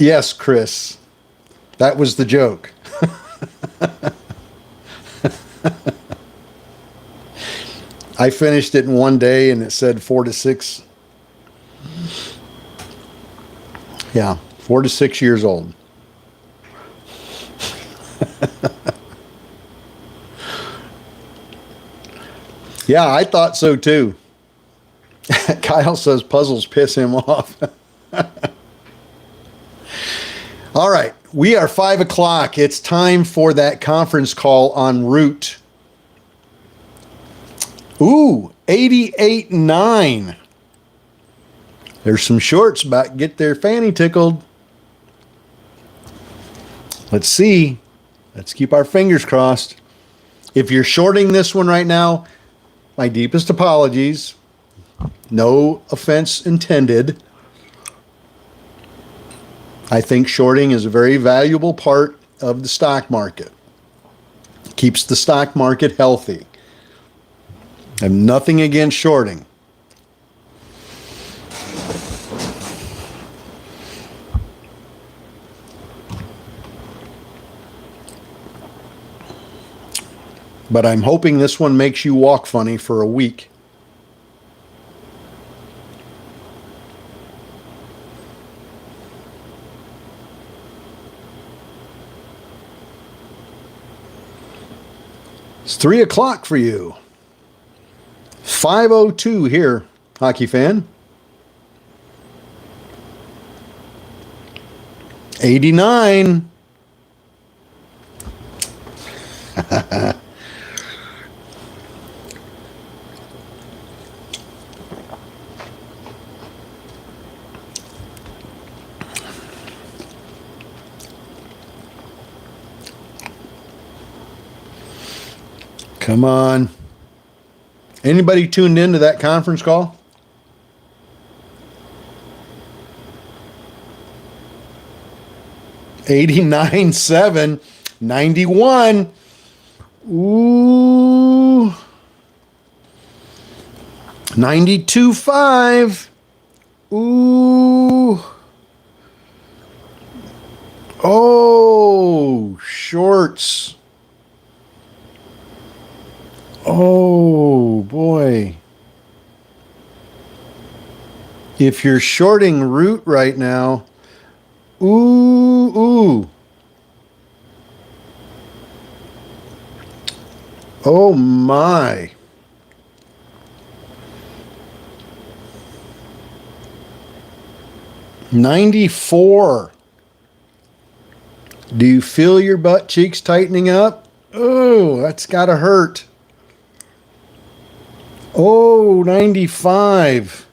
Yes, Chris. That was the joke. I finished it in 1 day and it said 4 to 6. Yeah, 4 to 6 years old. Yeah, I thought so too. Kyle says puzzles piss him off. All right, we are 5 o'clock. It's time for that conference call on Root. Ooh, 88.9. There's some shorts about to get their fanny tickled. Let's see. Let's keep our fingers crossed. If you're shorting this one right now, my deepest apologies. No offense intended. I think shorting is a very valuable part of the stock market. Keeps the stock market healthy. I have nothing against shorting. But I'm hoping this one makes you walk funny for a week. It's 3 o'clock for you. 5:02 here, hockey fan. 89. Come on. Anybody tuned into that conference call? $89.7, $91. Ooh. $92.5. Ooh. Oh, shorts. Oh, boy. If you're shorting root right now, ooh. Oh, my. $94. Do you feel your butt cheeks tightening up? Oh, that's gotta hurt. Oh, 95.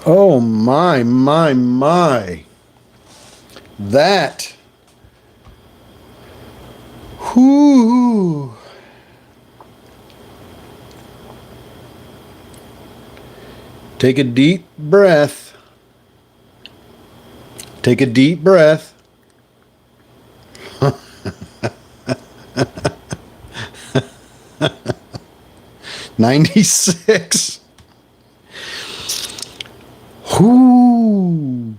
Oh, my. That. Whoo. Take a deep breath. Take a deep breath. 96. Whoo.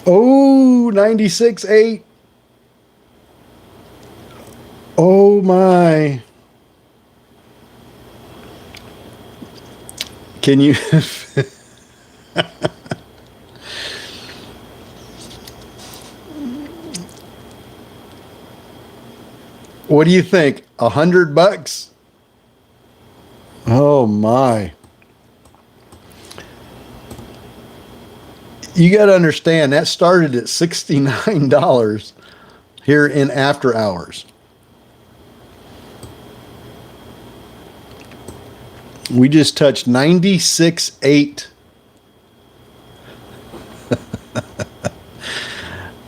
Oh, 96.8. Oh, my. Can you... What do you think? $100? Oh, my. You got to understand, that started at $69 here in after hours. We just touched 96.8.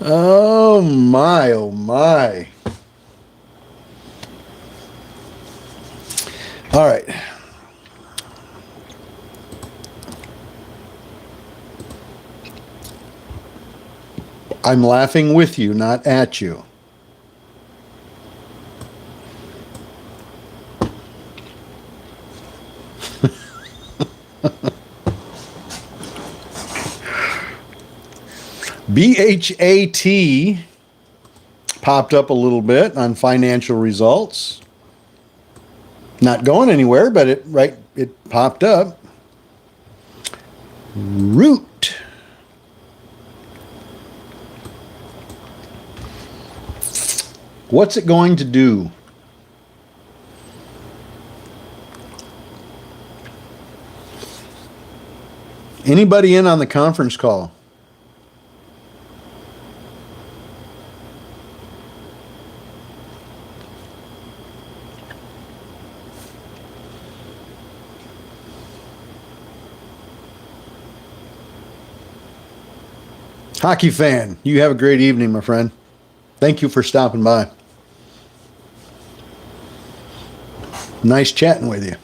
Oh, my, oh, my. All right. I'm laughing with you, not at you. BHAT popped up a little bit on financial results. Not going anywhere, but it popped up. Root. What's it going to do? Anybody in on the conference call? Hockey fan, you have a great evening, my friend. Thank you for stopping by. Nice chatting with you.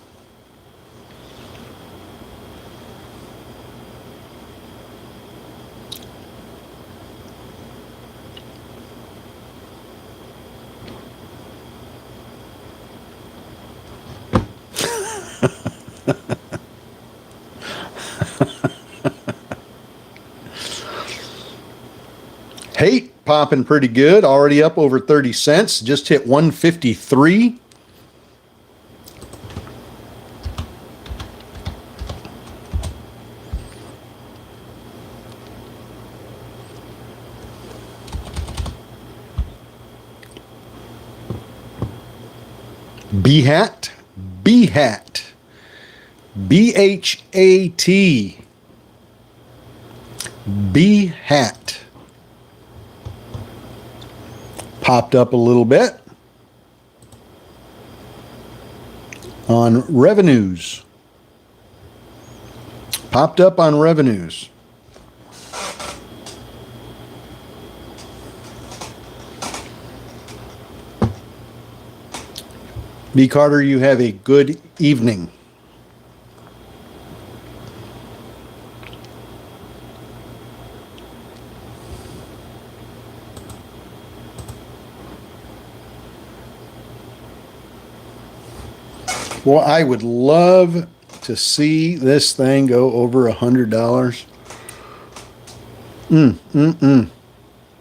Hate popping pretty good, already up over 30 cents, just hit 153. BHAT, BHAT, BHAT, BHAT. Popped up a little bit on revenues. Popped up on revenues. B. Carter, you have a good evening. Well, I would love to see this thing go over $100.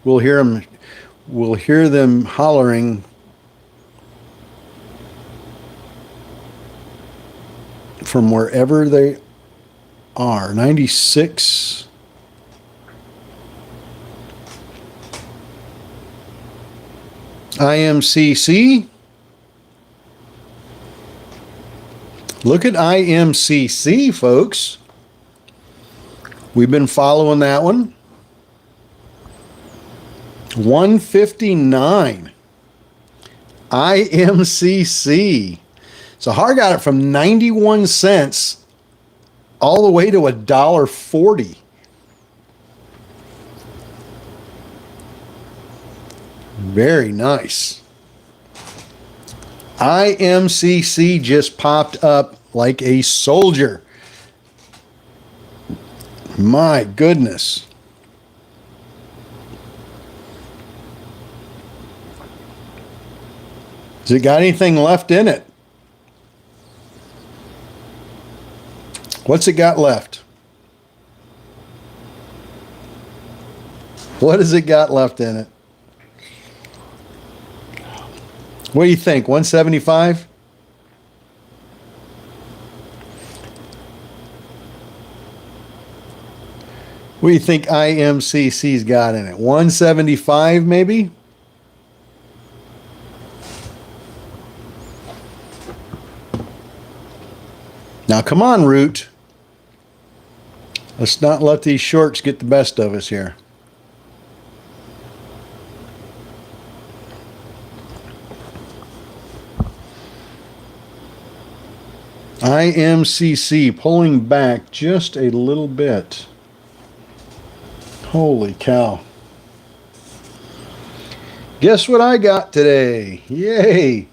We'll hear them. We'll hear them hollering from wherever they are. 96. IMCC. Look at IMCC, folks. We've been following that one. 159. IMCC. So Har got it from 91 cents all the way to $1.40. Very nice. IMCC just popped up like a soldier. My goodness. Has it got anything left in it? What's it got left? What has it got left in it? What do you think? 175? What do you think IMCC's got in it? 175 maybe? Now come on, Root. Let's not let these shorts get the best of us here. IMCC pulling back just a little bit. Holy cow. Guess what I got today? Yay.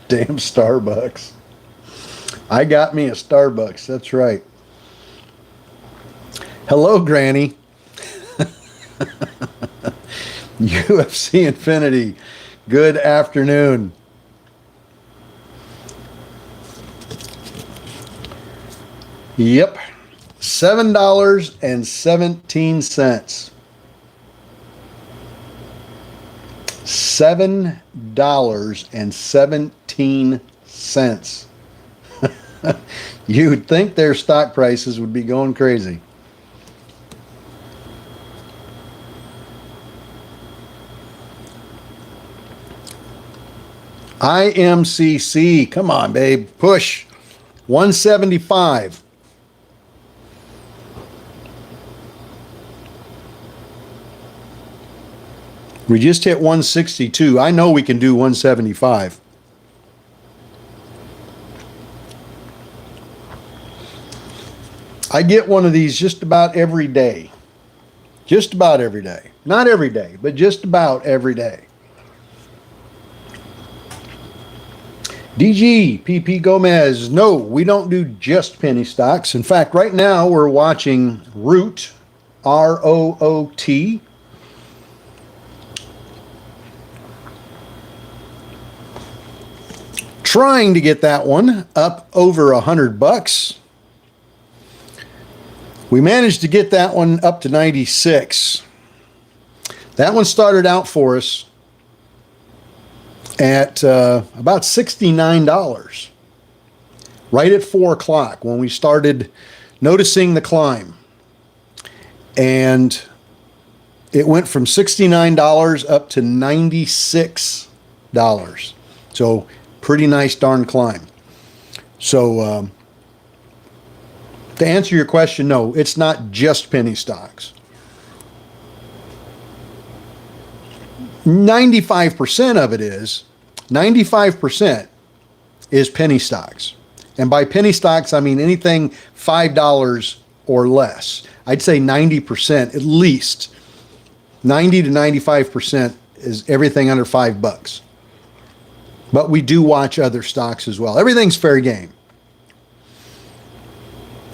Damn Starbucks. I got me a Starbucks. That's right. Hello, Granny. UFC Infinity. Good afternoon. Yep. $7.17. $7.17. You'd think their stock prices would be going crazy. IMCC, come on, babe, push. 175. We just hit 162. I know we can do 175. I get one of these just about every day. Just about every day. Not every day, but just about every day. DG, PP Gomez, no, we don't do just penny stocks. In fact, right now we're watching Root, ROOT. Trying to get that one up over $100. We managed to get that one up to 96. That one started out for us at about $69, right at 4 o'clock when we started noticing the climb. And it went from $69 up to $96. So pretty nice darn climb. So to answer your question, no, it's not just penny stocks. 95% of it is. 95% is penny stocks. And by penny stocks, I mean anything $5 or less. I'd say 90% at least. 90 to 95% is everything under $5. But we do watch other stocks as well. Everything's fair game.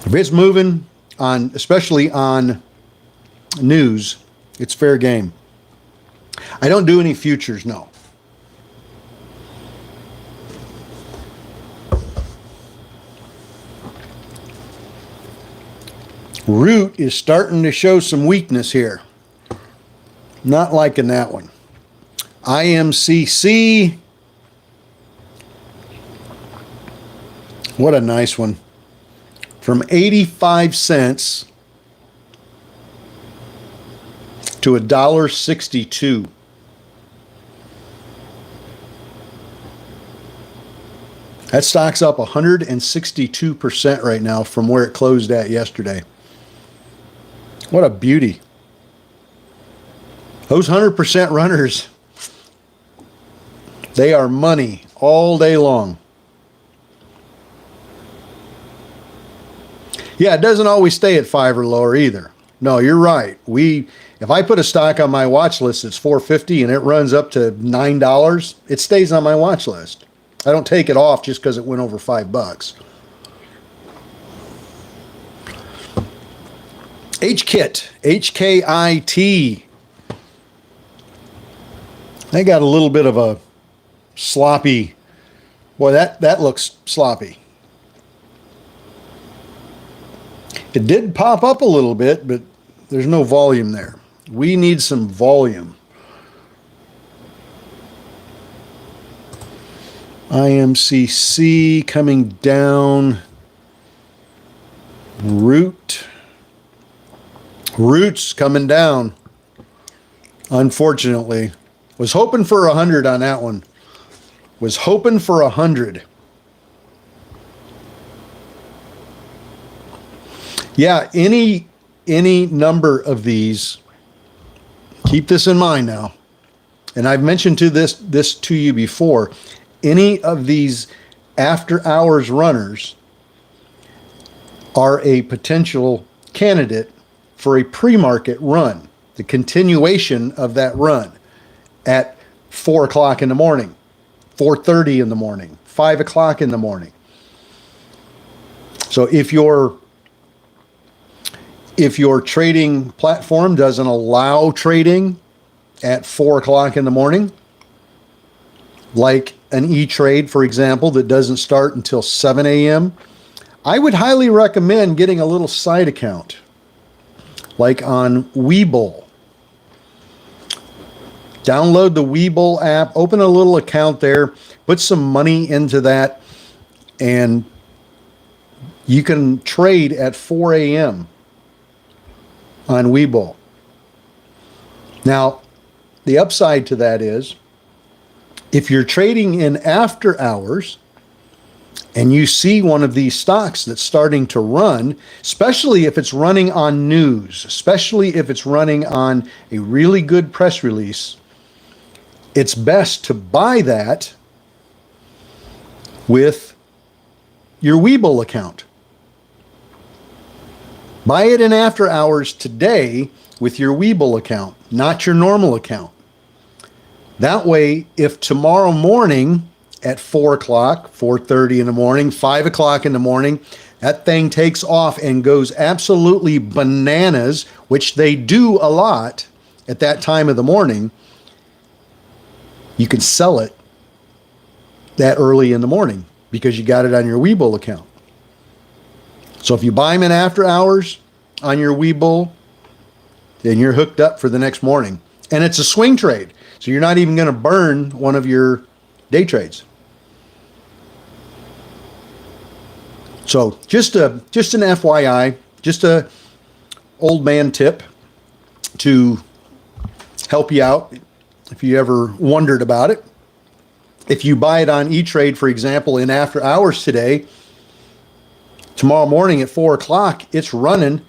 If it's moving on, especially on news, it's fair game. I don't do any futures, no. Root is starting to show some weakness here. Not liking that one. IMCC. What a nice one. From 85 cents to $1.62. That stock's up 162% right now from where it closed at yesterday. What a beauty. Those 100% runners, they are money all day long. Yeah, it doesn't always stay at 5 or lower either. No, you're right. If I put a stock on my watch list that's $4.50 and it runs up to $9, it stays on my watch list. I don't take it off just because it went over $5. HKIT, H-K-I-T. They got a little bit of a sloppy, boy, that looks sloppy. It did pop up a little bit, but there's no volume there. We need some volume. IMCC coming down. Roots coming down. Unfortunately. Was hoping for 100 on that one. Was hoping for 100. Yeah, any number of these, keep this in mind now, and I've mentioned this to you before, any of these after hours runners are a potential candidate for a pre-market run, the continuation of that run at 4 o'clock in the morning, 4:30 in the morning, 5 o'clock in the morning. So if your trading platform doesn't allow trading at 4 o'clock in the morning, like an E-Trade, for example, that doesn't start until 7 a.m., I would highly recommend getting a little side account, like on Webull. Download the Webull app, open a little account there, put some money into that, and you can trade at 4 a.m. on Webull. Now, the upside to that is, if you're trading in after hours and you see one of these stocks that's starting to run, especially if it's running on news, especially if it's running on a really good press release, it's best to buy that with your Webull account. Buy it in after hours today with your Webull account, not your normal account. That way, if tomorrow morning at 4 o'clock, 4:30 in the morning, 5 o'clock in the morning, that thing takes off and goes absolutely bananas, which they do a lot at that time of the morning, you can sell it that early in the morning because you got it on your Webull account. So if you buy them in after hours on your Webull, then you're hooked up for the next morning. And it's a swing trade, so you're not even going to burn one of your day trades. So just an FYI, just a old man tip to help you out if you ever wondered about it. If you buy it on E-Trade, for example, in after hours today, Tomorrow morning at 4 o'clock, it's running.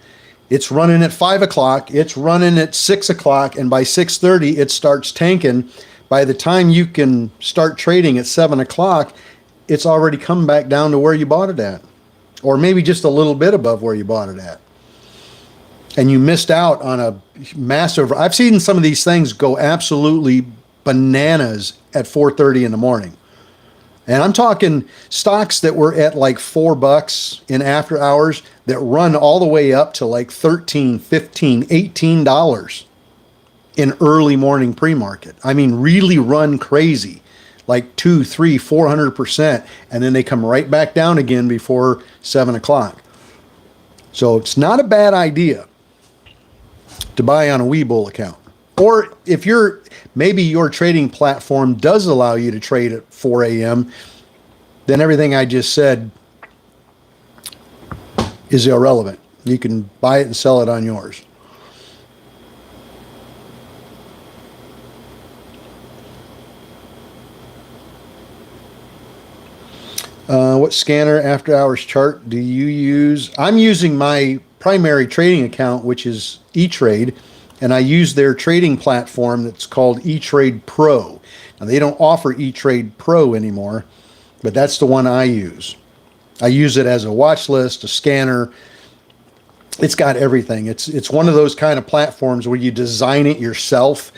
It's running at 5 o'clock. It's running at 6 o'clock. And by 6:30, it starts tanking. By the time you can start trading at 7 o'clock, it's already come back down to where you bought it at. Or maybe just a little bit above where you bought it at. And you missed out on a massive... I've seen some of these things go absolutely bananas at 4:30 in the morning. And I'm talking stocks that were at like $4 in after hours that run all the way up to like $13, $15, $18 in early morning pre-market. I mean, really run crazy, like 2, 3, 400%. And then they come right back down again before 7 o'clock. So it's not a bad idea to buy on a Webull account. Or if maybe your trading platform does allow you to trade at 4 a.m., then everything I just said is irrelevant. You can buy it and sell it on yours. What scanner after hours chart do you use? I'm using my primary trading account, which is E-Trade. And I use their trading platform that's called E-Trade Pro. Now, they don't offer E-Trade Pro anymore, but that's the one I use. I use it as a watch list, a scanner. It's got everything. It's one of those kind of platforms where you design it yourself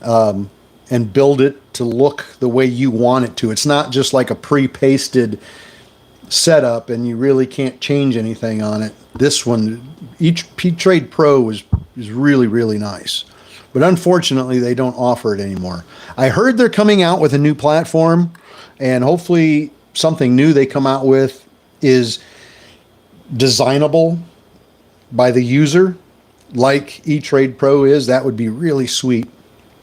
and build it to look the way you want it to. It's not just like a pre-pasted setup and you really can't change anything on it. This one, E-Trade Pro is really, really nice. But unfortunately, they don't offer it anymore. I heard they're coming out with a new platform, and hopefully something new they come out with is designable by the user, like E-Trade Pro is. That would be really sweet.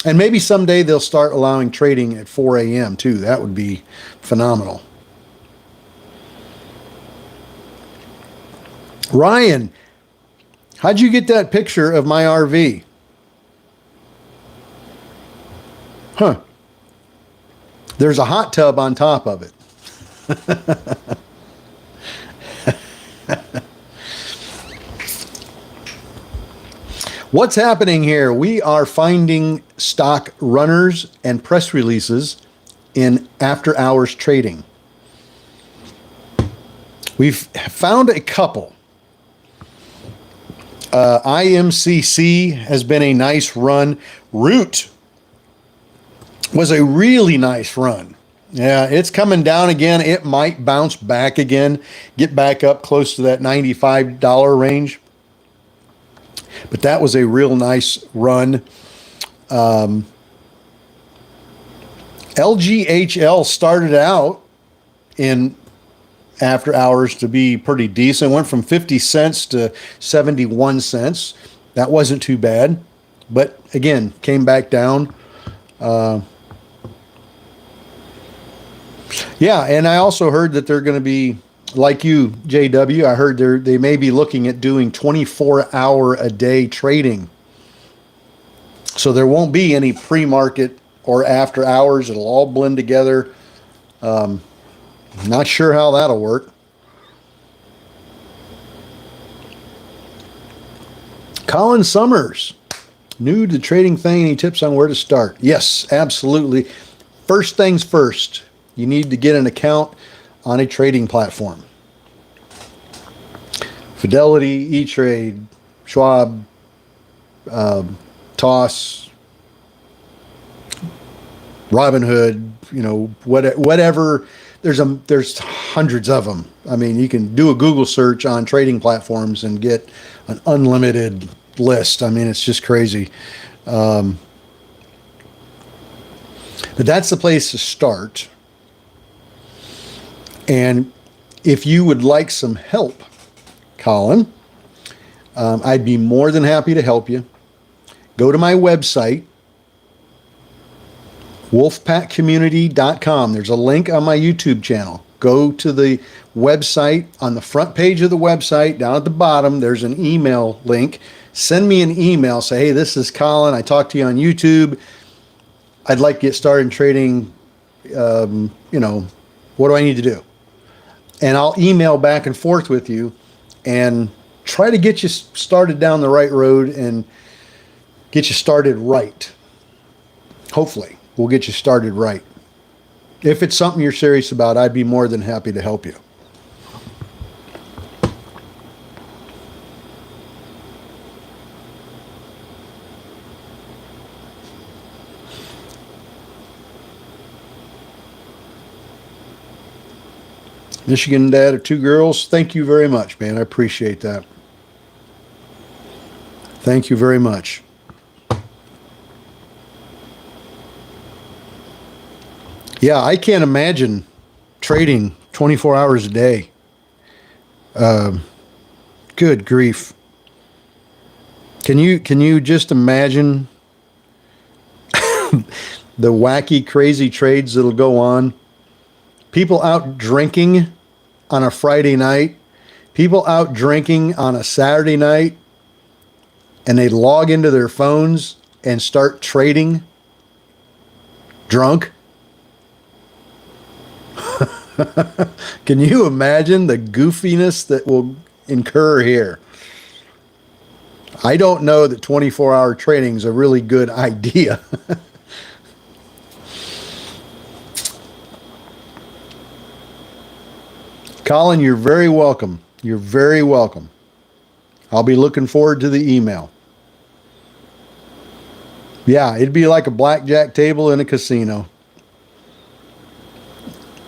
And maybe someday they'll start allowing trading at 4 a.m. too. That would be phenomenal. Ryan, how'd you get that picture of my RV? Huh. There's a hot tub on top of it. What's happening here? We are finding stock runners and press releases in after hours trading. We've found a couple. IMCC has been a nice run. Root was a really nice run. Yeah, it's coming down again. It might bounce back again, get back up close to that $95 range. But that was a real nice run. LGHL started out in after hours to be pretty decent. Went from 50 cents to 71 cents. That wasn't too bad. But again, came back down. Yeah, and I also heard that they're going to be, like you, JW, I heard they may be looking at doing 24-hour-a-day trading. So there won't be any pre-market or after hours. It'll all blend together. Not sure how that'll work. Colin Summers, new to the trading thing. Any tips on where to start? Yes, absolutely. First things first, you need to get an account on a trading platform. Fidelity, E-Trade, Schwab, Toss, Robinhood, whatever. There's hundreds of them. I mean, you can do a Google search on trading platforms and get an unlimited list. I mean, it's just crazy. But that's the place to start. And if you would like some help, Colin, I'd be more than happy to help you. Go to my website, wolfpackcommunity.com. There's a link on my YouTube channel. Go to the website. On the front page of the website, down at the bottom, there's an email link. Send me an email. Say, hey, this is Colin. I talked to you on YouTube. I'd like to get started in trading. What do I need to do? and I'll email back and forth with you and try to get you started down the right road and get you started right. Hopefully, we'll get you started right. If it's something you're serious about, I'd be more than happy to help you. Michigan dad of 2 girls, thank you very much, man. I appreciate that. Thank you very much. Yeah, I can't imagine trading 24 hours a day. Good grief. Can you just imagine the wacky, crazy trades that'll go on? People out drinking on a Friday night, people out drinking on a Saturday night, and they log into their phones and start trading drunk. Can you imagine the goofiness that will incur here? I don't know that 24-hour trading is a really good idea. Colin, you're very welcome. You're very welcome. I'll be looking forward to the email. Yeah, it'd be like a blackjack table in a casino.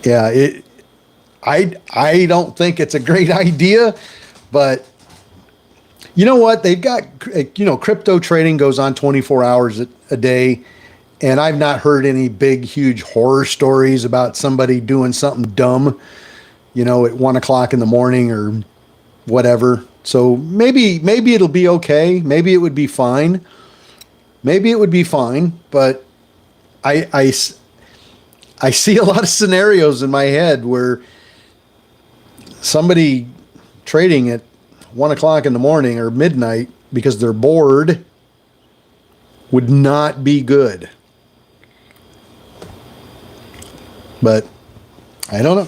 Yeah, I don't think it's a great idea, but you know what? They've got, crypto trading goes on 24 hours a day, and I've not heard any big, huge horror stories about somebody doing something dumb, at 1 o'clock in the morning or whatever. So maybe it'll be okay. Maybe it would be fine. But I see a lot of scenarios in my head where somebody trading at 1 o'clock in the morning or midnight because they're bored would not be good. But I don't know.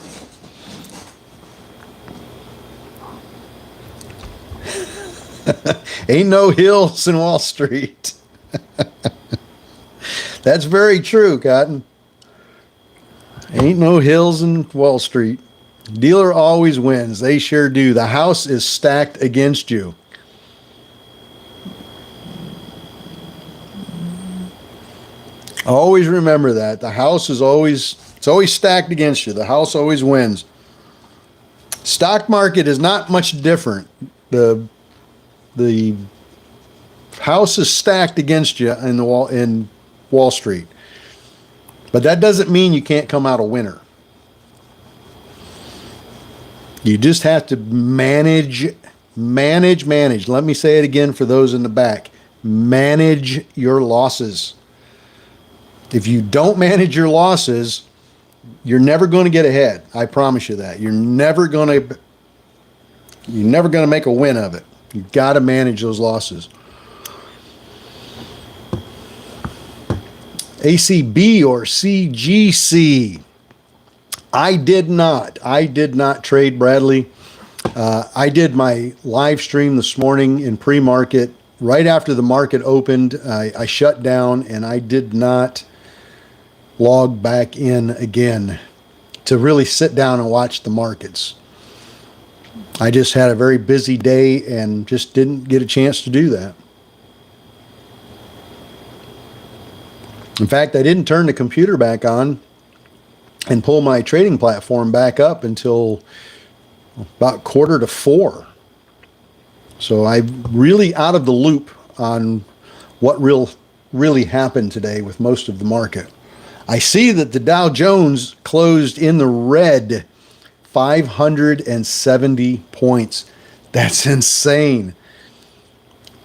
Ain't no hills in Wall Street. That's very true, Cotton. Ain't no hills in Wall Street. Dealer always wins. They sure do. The house is stacked against you. Always remember that. The house is always stacked against you. The house always wins. Stock market is not much different. The house is stacked against you in Wall Street. But that doesn't mean you can't come out a winner. You just have to manage. Let me say it again for those in the back. Manage your losses. If you don't manage your losses, you're never going to get ahead. I promise you that. You're never going to make a win of it. You've got to manage those losses. ACB or CGC. I did not trade, Bradley. I did my live stream this morning in pre-market. Right after the market opened, I shut down and I did not log back in again to really sit down and watch the markets. I just had a very busy day and just didn't get a chance to do that. In fact, I didn't turn the computer back on and pull my trading platform back up until about 3:45. So I'm really out of the loop on what really happened today with most of the market. I see that the Dow Jones closed in the red, 570 points. That's insane.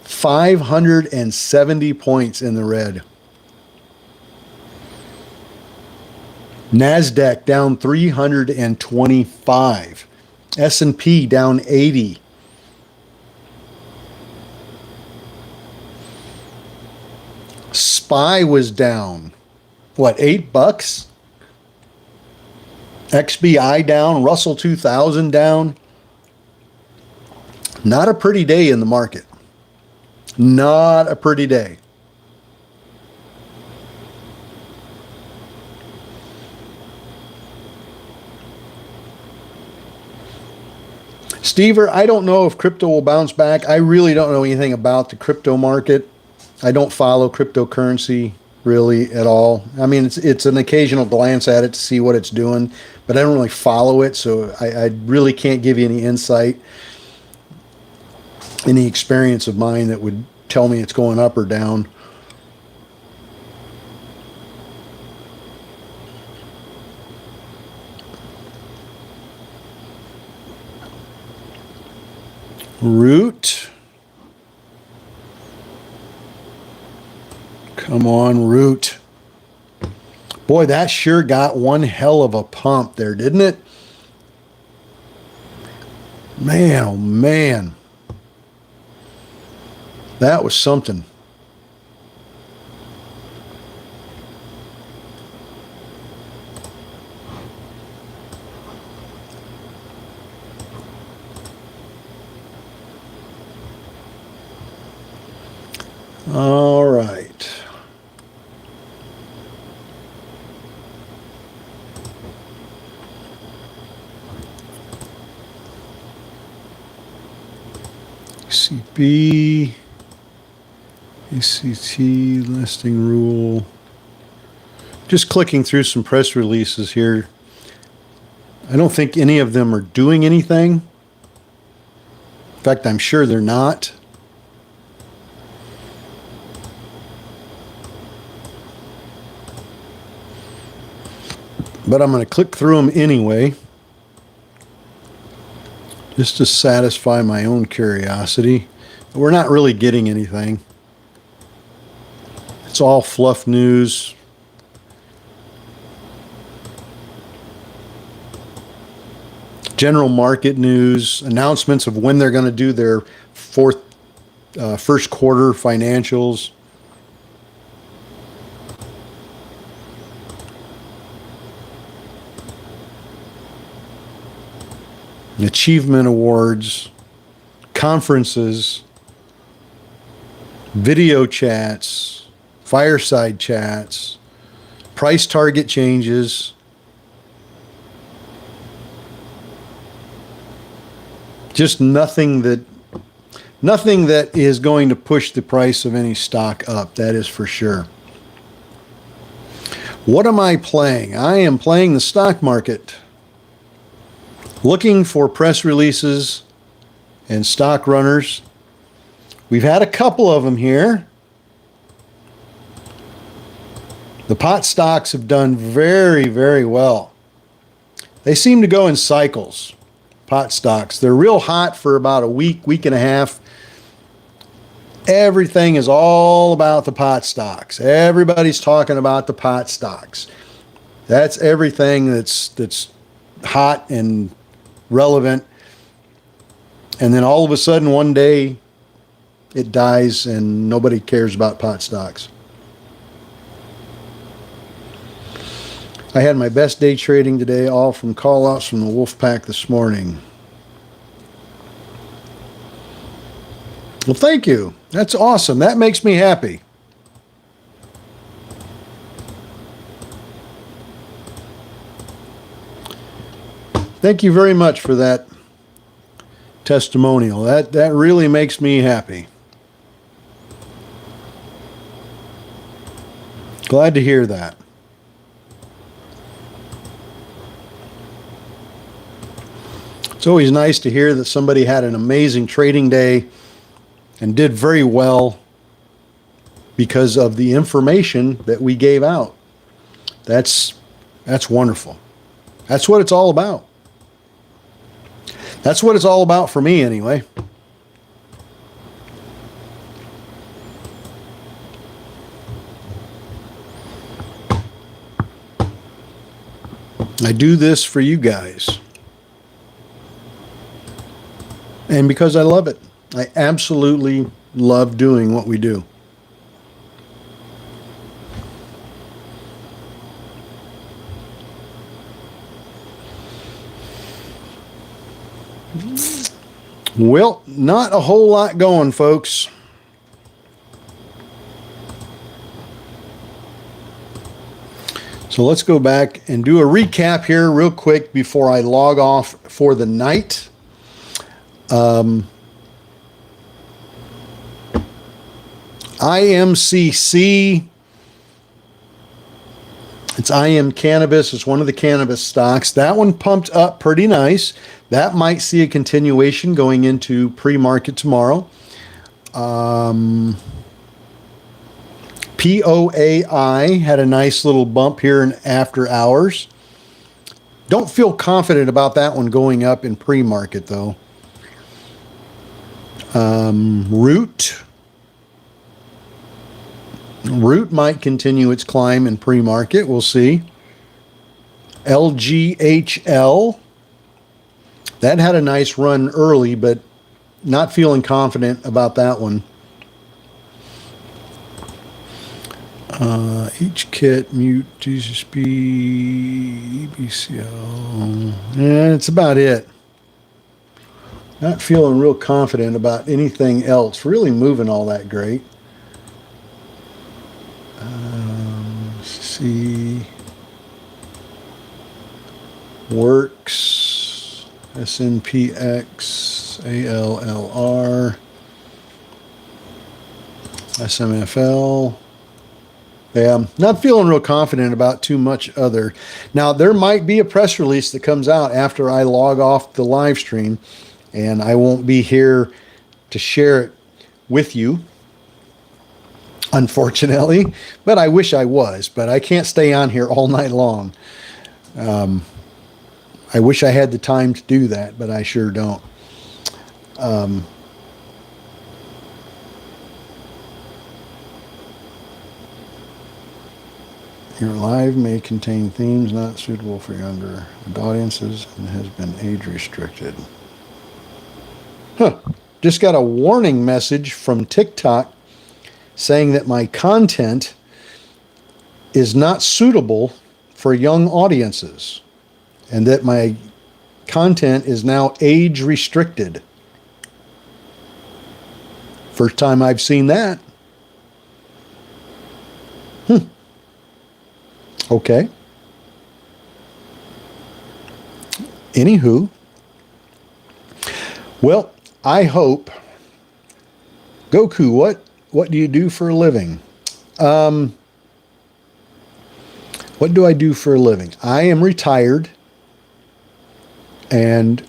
570 points in the red. NASDAQ down 325. S&P down 80. SPY was down, what, $8? XBI down, Russell 2000 down. Not a pretty day in the market. Not a pretty day. Stever, I don't know if crypto will bounce back. I really don't know anything about the crypto market. I don't follow cryptocurrency really at all. I mean, it's an occasional glance at it to see what it's doing, but I don't really follow it, so I really can't give you any insight, any experience of mine that would tell me it's going up or down. Root. Come on, Root. Boy, that sure got one hell of a pump there, didn't it? Man, oh man. That was something. All right. CP, ACT, listing rule. Just clicking through some press releases here. I don't think any of them are doing anything. In fact, I'm sure they're not. But I'm going to click through them anyway, just to satisfy my own curiosity. We're not really getting anything. It's all fluff news. General market news, announcements of when they're going to do their first quarter financials. Achievement awards, conferences, video chats, fireside chats, price target changes. Just nothing that is going to push the price of any stock up, that is for sure. What am I playing? I am playing the stock market. Looking for press releases and stock runners. We've had a couple of them here. The pot stocks have done very, very well. They seem to go in cycles, pot stocks. They're real hot for about a week, week and a half. Everything is all about the pot stocks. Everybody's talking about the pot stocks. That's everything that's hot and relevant, and then all of a sudden one day it dies and nobody cares about pot stocks. I had my best day trading today, all from call outs from the wolf pack this morning. Well, thank you. That's awesome. That makes me happy. Thank you very much for that testimonial. That really makes me happy. Glad to hear that. It's always nice to hear that somebody had an amazing trading day and did very well because of the information that we gave out. That's wonderful. That's what it's all about. That's what it's all about for me anyway. I do this for you guys. And because I love it. I absolutely love doing what we do. Well, not a whole lot going, folks. So let's go back and do a recap here real quick before I log off for the night. IMCC, it's IM Cannabis. It's one of the cannabis stocks. That one pumped up pretty nice. That might see a continuation going into pre-market tomorrow. POAI had a nice little bump here in after hours. Don't feel confident about that one going up in pre-market though. Root might continue its climb in pre-market. We'll see. LGHL. That had a nice run early, but not feeling confident about that one. HKIT, Mute, GSP, BCL. Yeah, that's about it. Not feeling real confident about anything else really moving all that great. See. Works, SNPX, ALLR, SMFL. Yeah, I'm not feeling real confident about too much other. Now, there might be a press release that comes out after I log off the live stream, and I won't be here to share it with you, unfortunately, but I wish I was, but I can't stay on here all night long. I wish I had the time to do that, but I sure don't. Your live may contain themes not suitable for younger audiences and has been age restricted. Just got a warning message from TikTok saying that my content is not suitable for young audiences and that my content is now age restricted. First time I've seen that. Okay. Anywho, well, I hope. Goku, what do you do for a living? What do I do for a living? I am retired, and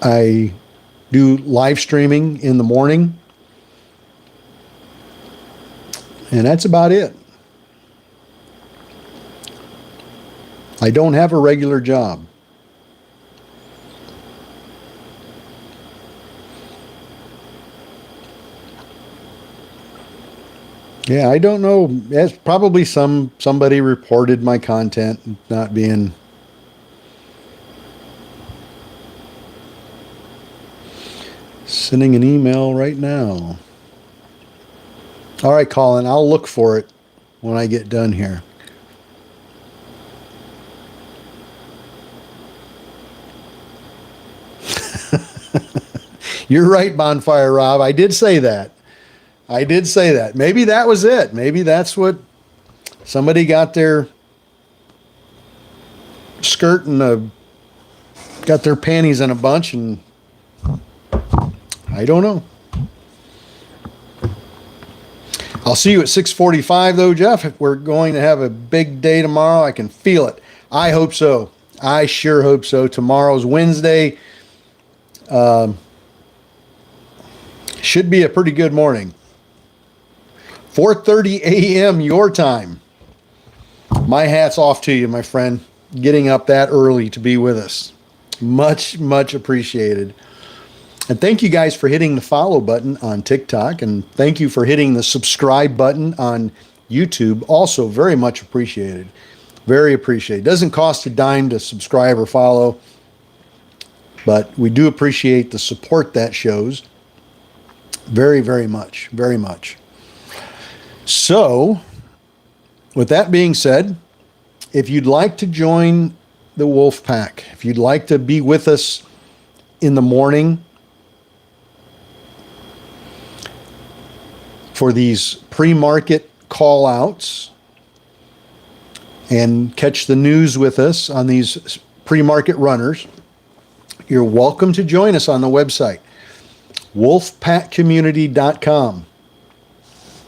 I do live streaming in the morning, and that's about it. I don't have a regular job. Yeah, I don't know. It's probably somebody reported my content not being. Sending an email right now. All right, Colin, I'll look for it when I get done here. You're right, Bonfire Rob. I did say that. Maybe that was it. Maybe that's what somebody got their skirt and got their panties in a bunch, and I don't know. I'll see you at 6:45 though, Jeff. If we're going to have a big day tomorrow, I can feel it. I hope so. I sure hope so. Tomorrow's Wednesday. Should be a pretty good morning. 4:30 a.m. your time. My hat's off to you, my friend. Getting up that early to be with us. Much, much appreciated. And thank you guys for hitting the follow button on TikTok. And thank you for hitting the subscribe button on YouTube. Also very much appreciated. Very appreciated. Doesn't cost a dime to subscribe or follow. But we do appreciate the support that shows. Very, very much. Very much. So, with that being said, if you'd like to join the Wolf Pack, if you'd like to be with us in the morning for these pre-market call outs and catch the news with us on these pre-market runners, you're welcome to join us on the website, wolfpackcommunity.com.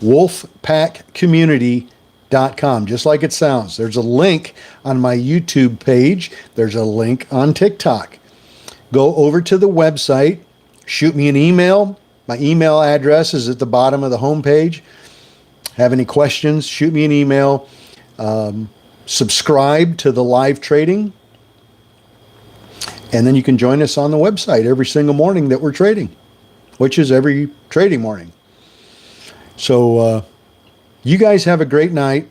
wolfpackcommunity.com, just like it sounds. There's a link on my YouTube page. There's a link on TikTok. Go over to the website, shoot me an email. My email address is at the bottom of the homepage. Have any questions, shoot me an email. Subscribe to the live trading. And then you can join us on the website every single morning that we're trading, which is every trading morning. So you guys have a great night.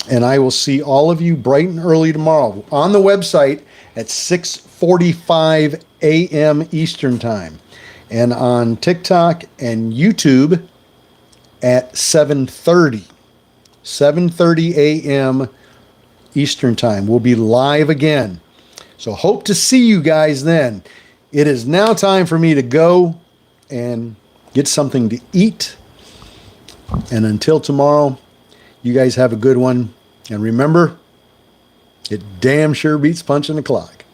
And I will see all of you bright and early tomorrow on the website at 6:45 a.m. Eastern Time. And on TikTok and YouTube at 7:30 a.m. Eastern Time. We'll be live again. So hope to see you guys then. It is now time for me to go and get something to eat. And until tomorrow, you guys have a good one. And remember, it damn sure beats punching the clock.